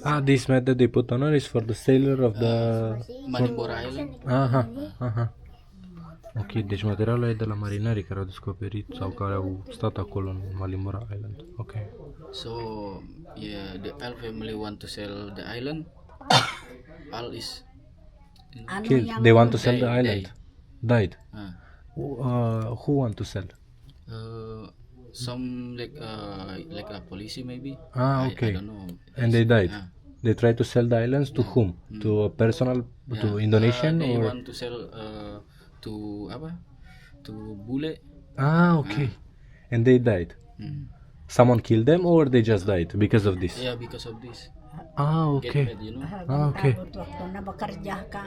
S3: Ah, this method they put on is for the sailor of the...
S4: Manimbora Island.
S3: Aha. Ok, deci materialul e de la marinarii care au descoperit sau care au stat acolo în Malimbora Island. Ok.
S4: So yeah, the Al family want to sell the island. Al is
S7: Ano
S3: Killed.
S7: yang
S3: They want to sell the
S4: Died.
S3: island. Died.
S4: uh,
S3: Who want to sell?
S4: some like a policy maybe.
S3: Ah,
S4: I
S3: okay.
S4: don't know.
S3: And they died.
S4: Yeah.
S3: They tried to sell the islands to whom? To a personal, to Indonesian
S4: They
S3: or?
S4: want to sell to apa? To bule.
S3: Ah, okay. And they died.
S4: Hmm.
S3: Someone killed them or they just died because of this?
S4: Yeah, because of this.
S3: Ah,
S4: Get
S3: okay.
S4: mad, you know.
S3: Ah, okay.
S7: Waktu na bekerja ka.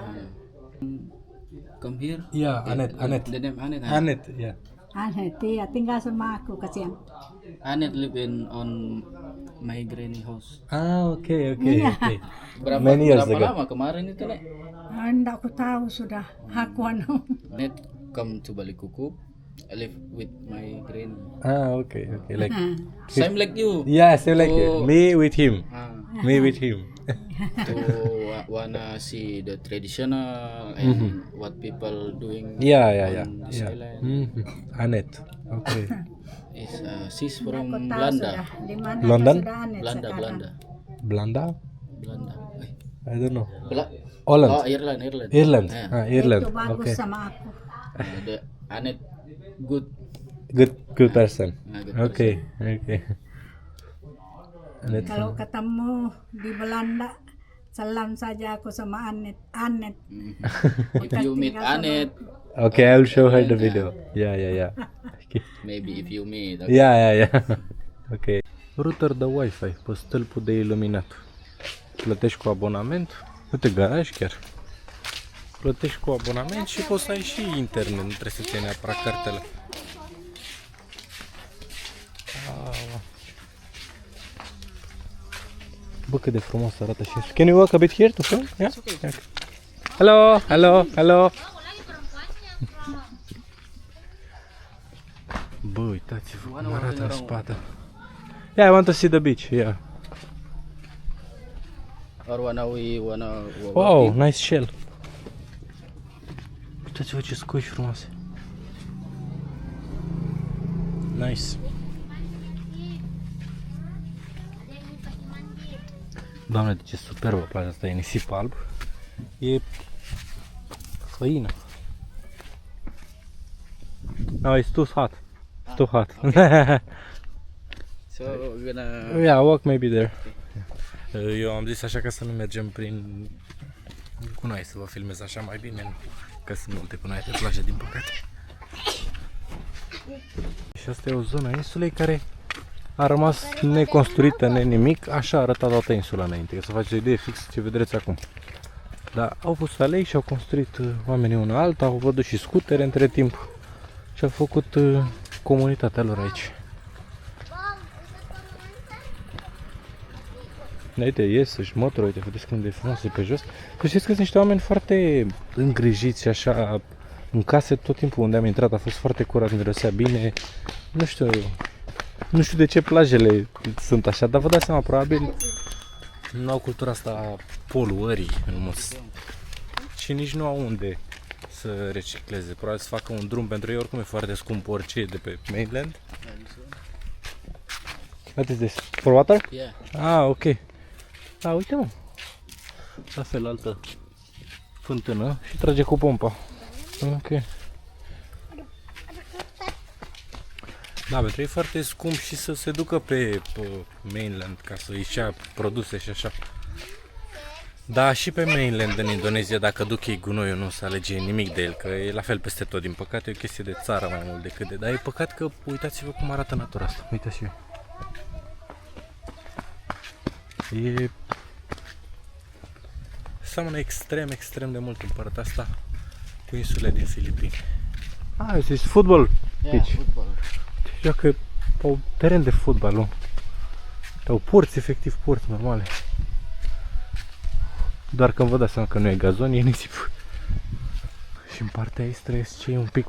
S4: Come here.
S3: Yeah, Annette.
S4: The name Annette.
S3: Annette, yeah.
S7: Tia tinggal sama aku kasihan.
S4: Annette live on my granny house.
S3: Ah, okay.
S4: Berapa
S3: Many years ago.
S4: lama kemarin itu, Nek?
S7: Enggak aku tahu sudah. Aku anu.
S4: Annette come to Balikukup. I live with my granny.
S3: Ah, okay. Like,
S4: Same like you.
S3: yeah, same like
S4: Oh.
S3: me with him.
S4: Ah,
S3: Me with him.
S4: to wanna see the traditional and what people doing
S3: Yeah.
S4: on this island.
S3: Annette. Okay.
S4: Is she's from
S7: Aku tahu
S4: Belanda.
S7: sudah. Di mana
S3: London?
S7: sudah aneh
S4: Belanda.
S3: Belanda? I don't know.
S4: Bela-
S3: Holland.
S4: Oh, Ireland.
S3: Ireland.
S4: Yeah.
S3: Ah, Ireland.
S7: Itu bagus
S3: Okay.
S7: sama aku.
S4: The Annette good.
S3: Good person.
S4: Good
S3: Okay. Annette.
S7: Kalau ketemu di Belanda Salam saja aku sama Anet. Anet.
S4: If you meet Anet,
S3: Okay, I will show her the video. Yeah. Okay.
S4: maybe if you meet.
S3: Yeah. Ok. Router de Wi-Fi pe stâlpul de iluminat. Plătești cu abonament. Uite, garaj chiar. Plătești cu abonament și poți să ai și internet. Nu trebuie să ții neapărat cartele. Bă, cât de frumos arată și... Can you walk a bit here to film? Yeah? Okay. Hello. Bă, uitați-vă cum arată în spate. Yeah, I want to see the beach, yeah.
S4: Or wanna
S3: Wow, nice shell. Uitați-vă ce scoși frumoase. Nice. Doamne, de ce superbă plaja asta, e nisip alb. E făină. No, it's too hot. It's too hot.
S4: So we're gonna.
S3: Yeah, walk maybe there. Eu am zis așa ca să nu mergem prin Cunai, să vă filmez așa mai bine, că sunt multe Cunai pe plajă, din păcate. Și asta e o zonă a insulei care a rămas neconstruită, nimic, așa arăta toată insula înainte, ca să faceți o idee fix ce vedeți acum. Dar au pus alei și au construit oamenii una alta, au văzut și scutere între timp și au făcut comunitatea lor aici. Uite, ies, își motoră, uite, vedeți cum de frumos e pe jos. Să știți că sunt niște oameni foarte îngrijiți și așa, în case tot timpul unde am intrat a fost foarte curat, mirosea bine. Nu știu de ce plajele sunt așa, dar vă dați seama, probabil nu au cultura asta a poluării în mod. Și nici nu au unde să recicleze. Probabil să facă un drum pentru ei, oricum e foarte scump orice de pe mainland. What is this? For water?
S4: Yeah.
S3: Ah, ok. Da, uite mă. La fel, altă fântână și trage cu pompa. Ok. Da, pentru ei e foarte scump și să se ducă pe mainland ca să își ia produse și așa. Da, și pe mainland în Indonezia, dacă duc ei gunoiul, nu se alege nimic de el, că e la fel peste tot. Din păcate e o chestie de țară mai mult decât de... Dar e păcat că uitați-vă cum arată natura asta. Uitați-vă. E... seamănă extrem de mult în partea asta cu insule din Filipine. Ah, este football pitch.
S4: Football.
S3: Joacă pe teren de fotbal, nu? Au porți, efectiv porți normale. Doar că vă dați seama că nu e gazon, e nisip. Și în partea extra este un pic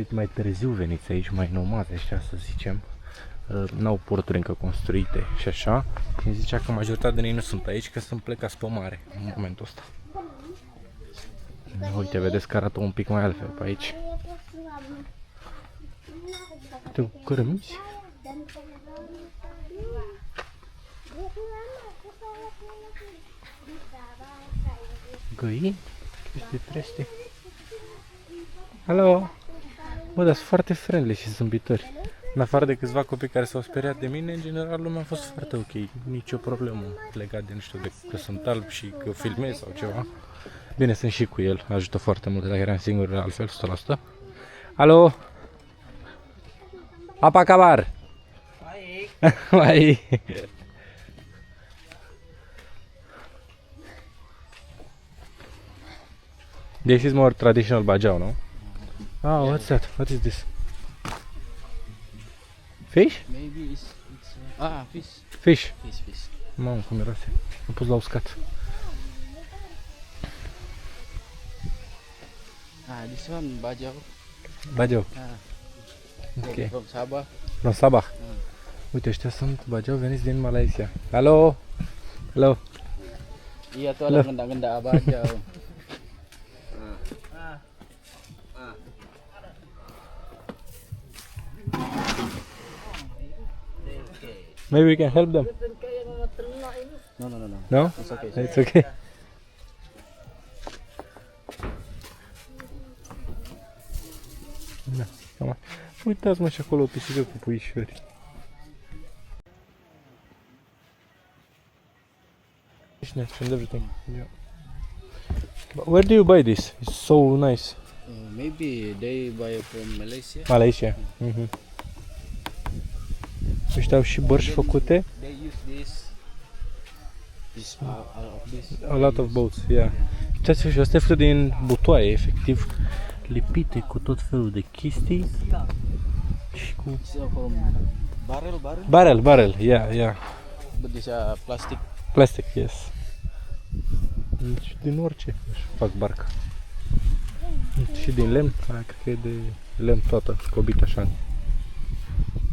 S3: mai târziu veniți aici, mai nomazi ăștia, să zicem. N-au porturi încă construite și așa. Și zicea că majoritatea din ei nu sunt aici, că sunt plecați pe mare în momentul ăsta. Uite, vedeți că arată un pic mai altfel pe aici. Uite, cu cărămizi. Găini, chestii treste. Hello! Bă, dar sunt foarte friendly și zâmbitori. În afară de câțiva copii care s-au speriat de mine, în general lumea a fost foarte ok. Nicio problemă legat de, nu știu, de că sunt alb și că filmez sau ceva. Bine, sunt și cu el, ajută foarte mult, dacă eram singur altfel, 100%. Alo? Apa kabar? Baik. This is more traditional bajau, no? Oh, what's that? What is this? Fish?
S4: Maybe it's fish.
S3: Fish.
S4: Fish.
S3: Mamă, cum miroase. Am pus la uscat.
S4: This one bajau.
S3: Bajau. Ok.
S4: From Sabah.
S3: From Sabah. Uite, ăștia sunt bajau veniți din Malaysia. Hello? Hello?
S4: Iya tuh ada genda-genda bajau.
S3: Maybe we can help them.
S4: No.
S3: No?
S4: It's okay.
S3: It's okay. Da, cam așa. Uitați mă și acolo o pisică cu puișori. Fishnets and everything. Yeah. But where do you buy this? It's so nice.
S4: Maybe they buy from Malaysia.
S3: Malaysia. Ăștia au și bărși făcute.
S4: They use this
S3: A lot of boats, yeah. Uitați-vă, și asta e făcut din butoaie, efectiv, lipite cu tot felul de chestii. Și cu... Barrel, yeah.
S4: But these plastic.
S3: Plastic, yes. Deci din orice își fac barca. Și din lemn, aia cred că e de lemn toată, scobită așa.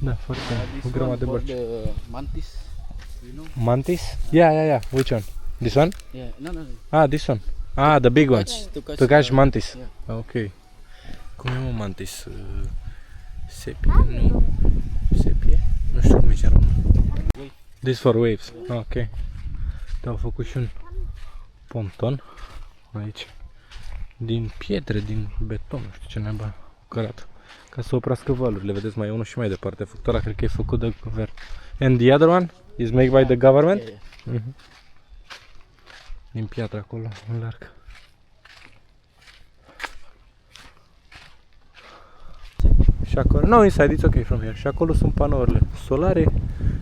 S3: Da, foarte, o grămadă de bărci.
S4: Mantis, you know?
S3: Mantis? Yeah. Which one? This one?
S4: Yeah, no.
S3: Ah, this one. Ah, the big ones. To catch mantis.
S4: Yeah.
S3: Ok. Cum e, mă, mantis? Sepie? Nu. Sepie? Nu știu cum e ce român. This for waves. Ah, ok. Te-au făcut și un ponton aici. Din pietre, din beton, nu știu ce neba cărat. Ca să oprească valurile. Vedeți, mai e unul și mai departe. Făcut ăla, cred că e făcut de guvern. And the other one is made by the government?
S4: Yeah.
S3: Din piatră acolo, în larg. Și acolo, no, inside, it's okay from here. Și acolo sunt panourile solare,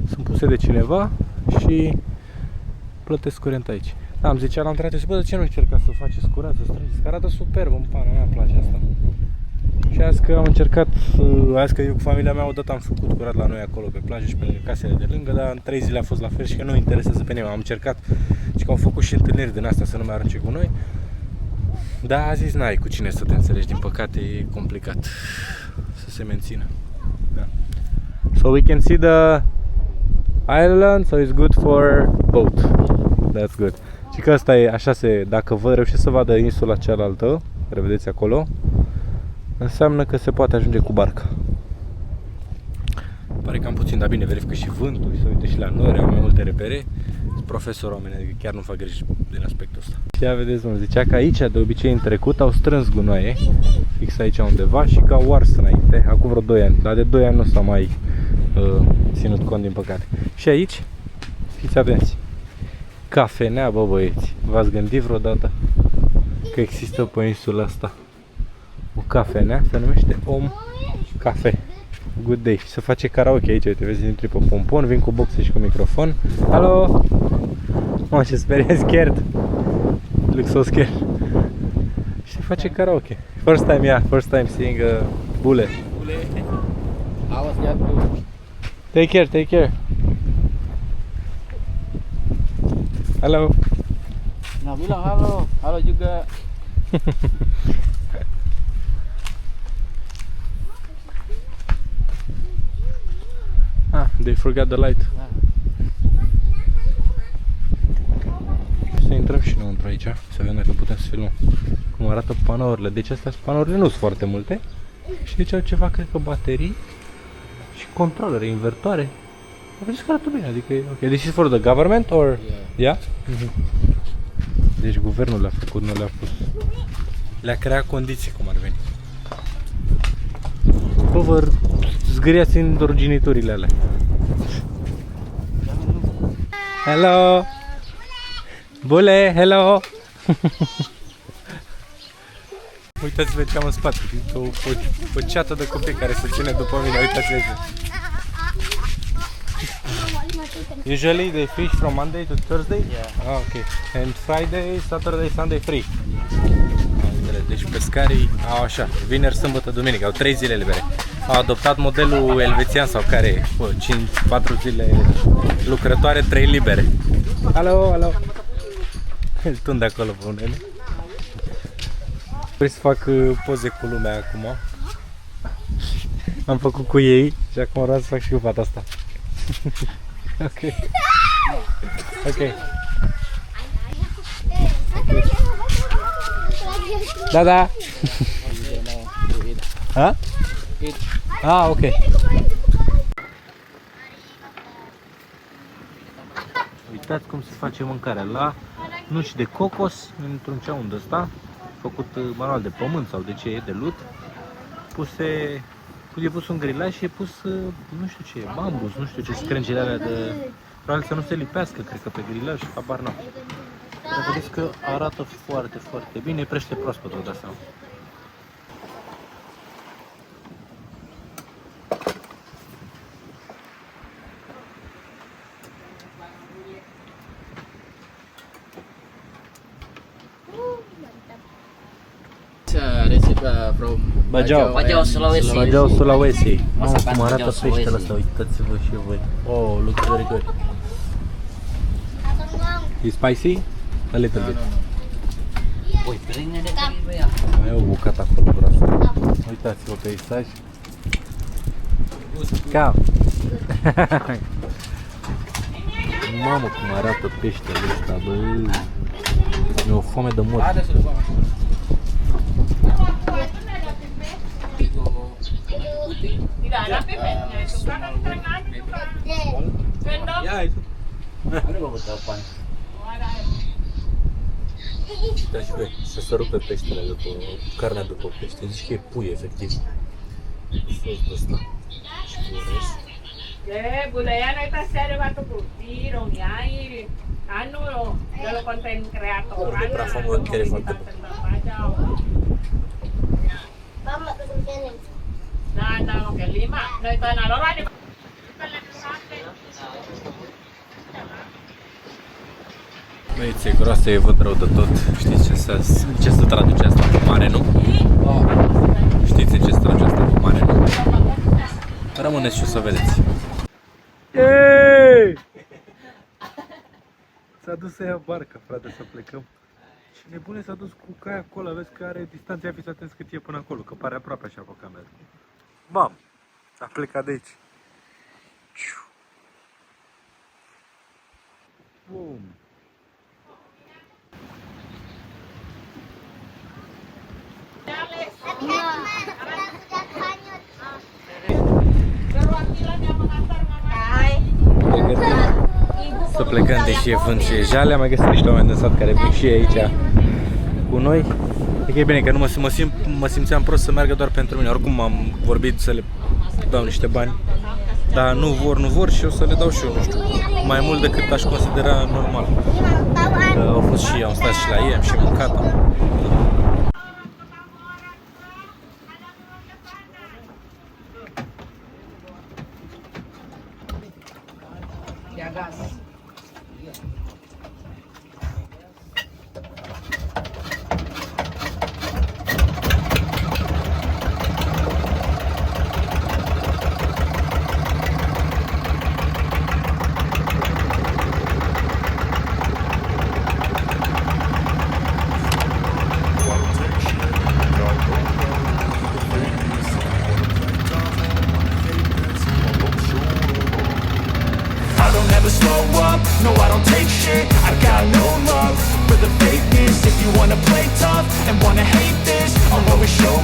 S3: sunt puse de cineva și plătesc curent aici. Da, am zicea la întreabă, bă, de ce nu încercați să faceți curat, să strângeți? Că arată superb, în pana mea place asta. Și azi că am încercat, azi că eu cu familia mea odată am făcut curat la noi acolo pe plajă și pe casele de lângă, dar în 3 zile a fost la fel și că nu interesează pe nimeni. Am încercat și că au făcut și întâlniri din astea să nu mai arunce cu noi. Dar a zis, n-ai cu cine să te înțelegi, din păcate e complicat să se mențină. Da. So we can see the island, so it's good for boat. That's good. Și că asta e, așa se, dacă vă reușiți să vadă insula cealaltă, care vedeți acolo, înseamnă că se poate ajunge cu barca. Pare cam puțin, dar bine, verifică și vântul, se uite și la nori, au mai multe repere. Sunt profesor oameni, adică chiar nu fac griji din aspectul ăsta. Și ia vedeți, mă, zicea că aici, de obicei, în trecut, au strâns gunoaie, fix aici undeva, și că au ars înainte, acum vreo 2 ani, dar de 2 ani nu s-a mai ținut cont, din păcate. Și aici, fiți atenți, cafenea, bă, băieți, v-ați gândit vreodată că există pe insula asta o cafenea, se numește Om Cafe. Good day. Și se face karaoke aici, uite, vezi, intri pe pompon, vin cu boxe și cu microfon. Hello! Mă, ce sperie, scared. Look so scared. Și se face karaoke. First time seeing a bule.
S4: Awas jatuh.
S3: Take care. Hello.
S4: Nah, bilang halo juga.
S3: Ah, they forgot the light. Să intrăm și înăuntru aici, să vedem dacă putem să filmăm cum arată panourile. Deci astea panourile nu sunt foarte multe. Și aici au ceva, cred că baterii și controlere, invertoare. Vedeți că arată bine, adică e ok. This is for the government or? Yeah? Deci guvernul le-a făcut, nu le-a pus. Le-a creat condiții, cum ar veni. Bă, vă zgâriați în dorginiturile alea. Hello! Bule, hello! Uitați-vă ce am în spate, o ceată de copii care se ține după mine, uitați-vă. Usually they fish from Monday to Thursday?
S4: Yeah.
S3: Ah, okay. And Friday, Saturday, Sunday free? Deci pescarii au așa, vineri, sâmbătă, duminică, au 3 zile libere. Au adoptat modelul elvețian sau care e, 4 zile lucrătoare, 3 libere. Alo! Îl tund de acolo pe unele. Vrei să fac poze cu lumea acum. Am făcut cu ei și acum vreau să fac și cu fata asta. Ok. Da. Ha? Ah, ok. Uitați cum se face mâncarea la nuci de cocos într-un ceaun de ăsta, făcut manual de pământ sau de ce e, de lut. E pus un grilaj și e pus, nu știu ce, bambus, nu știu ce, scrângele alea
S2: Probabil să nu se lipească, cred că pe grilaj, habar n-am. Dar vedeți că arată foarte, foarte bine, e prește proaspăt, vă dați seama.
S4: Recipe from
S2: Bajau.
S6: Bajau, Sulawesi.
S2: Bajau Sulawesi. Mamă,
S6: Masakan
S2: cum arată
S6: Bajau,
S2: peștele
S6: Sulawesi.
S2: ăsta, uitați-vă și voi. Oh, looks very good. E spicy? A little bit.
S6: Woi, piringnya dia tadi, Bro, ya.
S2: Mai e o bucată acolo groasă. Uitați-vă peisaj. Ca. Mamă, cum arată peștele ăsta, bă. Mi-e o foame de mort.
S6: Ada beberapa pan.
S2: Deci, bă, să rupe peștele după, carnea după pește. Zici că e pui, efectiv. Sosul ăsta. Și orez.
S9: Budaya itu saya waktu putih, dong ya, anu kalau konten kreator.
S2: Vorbim prea frumos, chiar e foarte bun.
S9: Da, oke 5. Noi tan alora di
S2: Băieți, e groasă, e văd rău de tot. Știți ce se traduce asta pe mare, nu? Știți ce se traduce asta pe mare, nu? Rămâneți și o să vedeți. Yeee! S-a dus să ia barca, frate, să plecăm. Și nebune s-a dus cu caia acolo, vezi că are distanța, ia fiți atenți cât e până acolo, că pare aproape așa pe cameră. Bam! A plecat de aici. Bum! Să plecăm, deși e vânt și e jale, am mai găsit niște oameni din sat care vin și aici cu noi. E că e bine că nu mă simțeam prost să meargă doar pentru mine. Oricum am vorbit să le dau niște bani, dar nu vor și o să le dau și eu, nu știu, mai mult decât aș considera normal. Că au fost și am stat și la ei, am și mâncat.
S10: No, I don't take shit, I got no love for the fakeness. If you wanna play tough and wanna hate this, I'll always show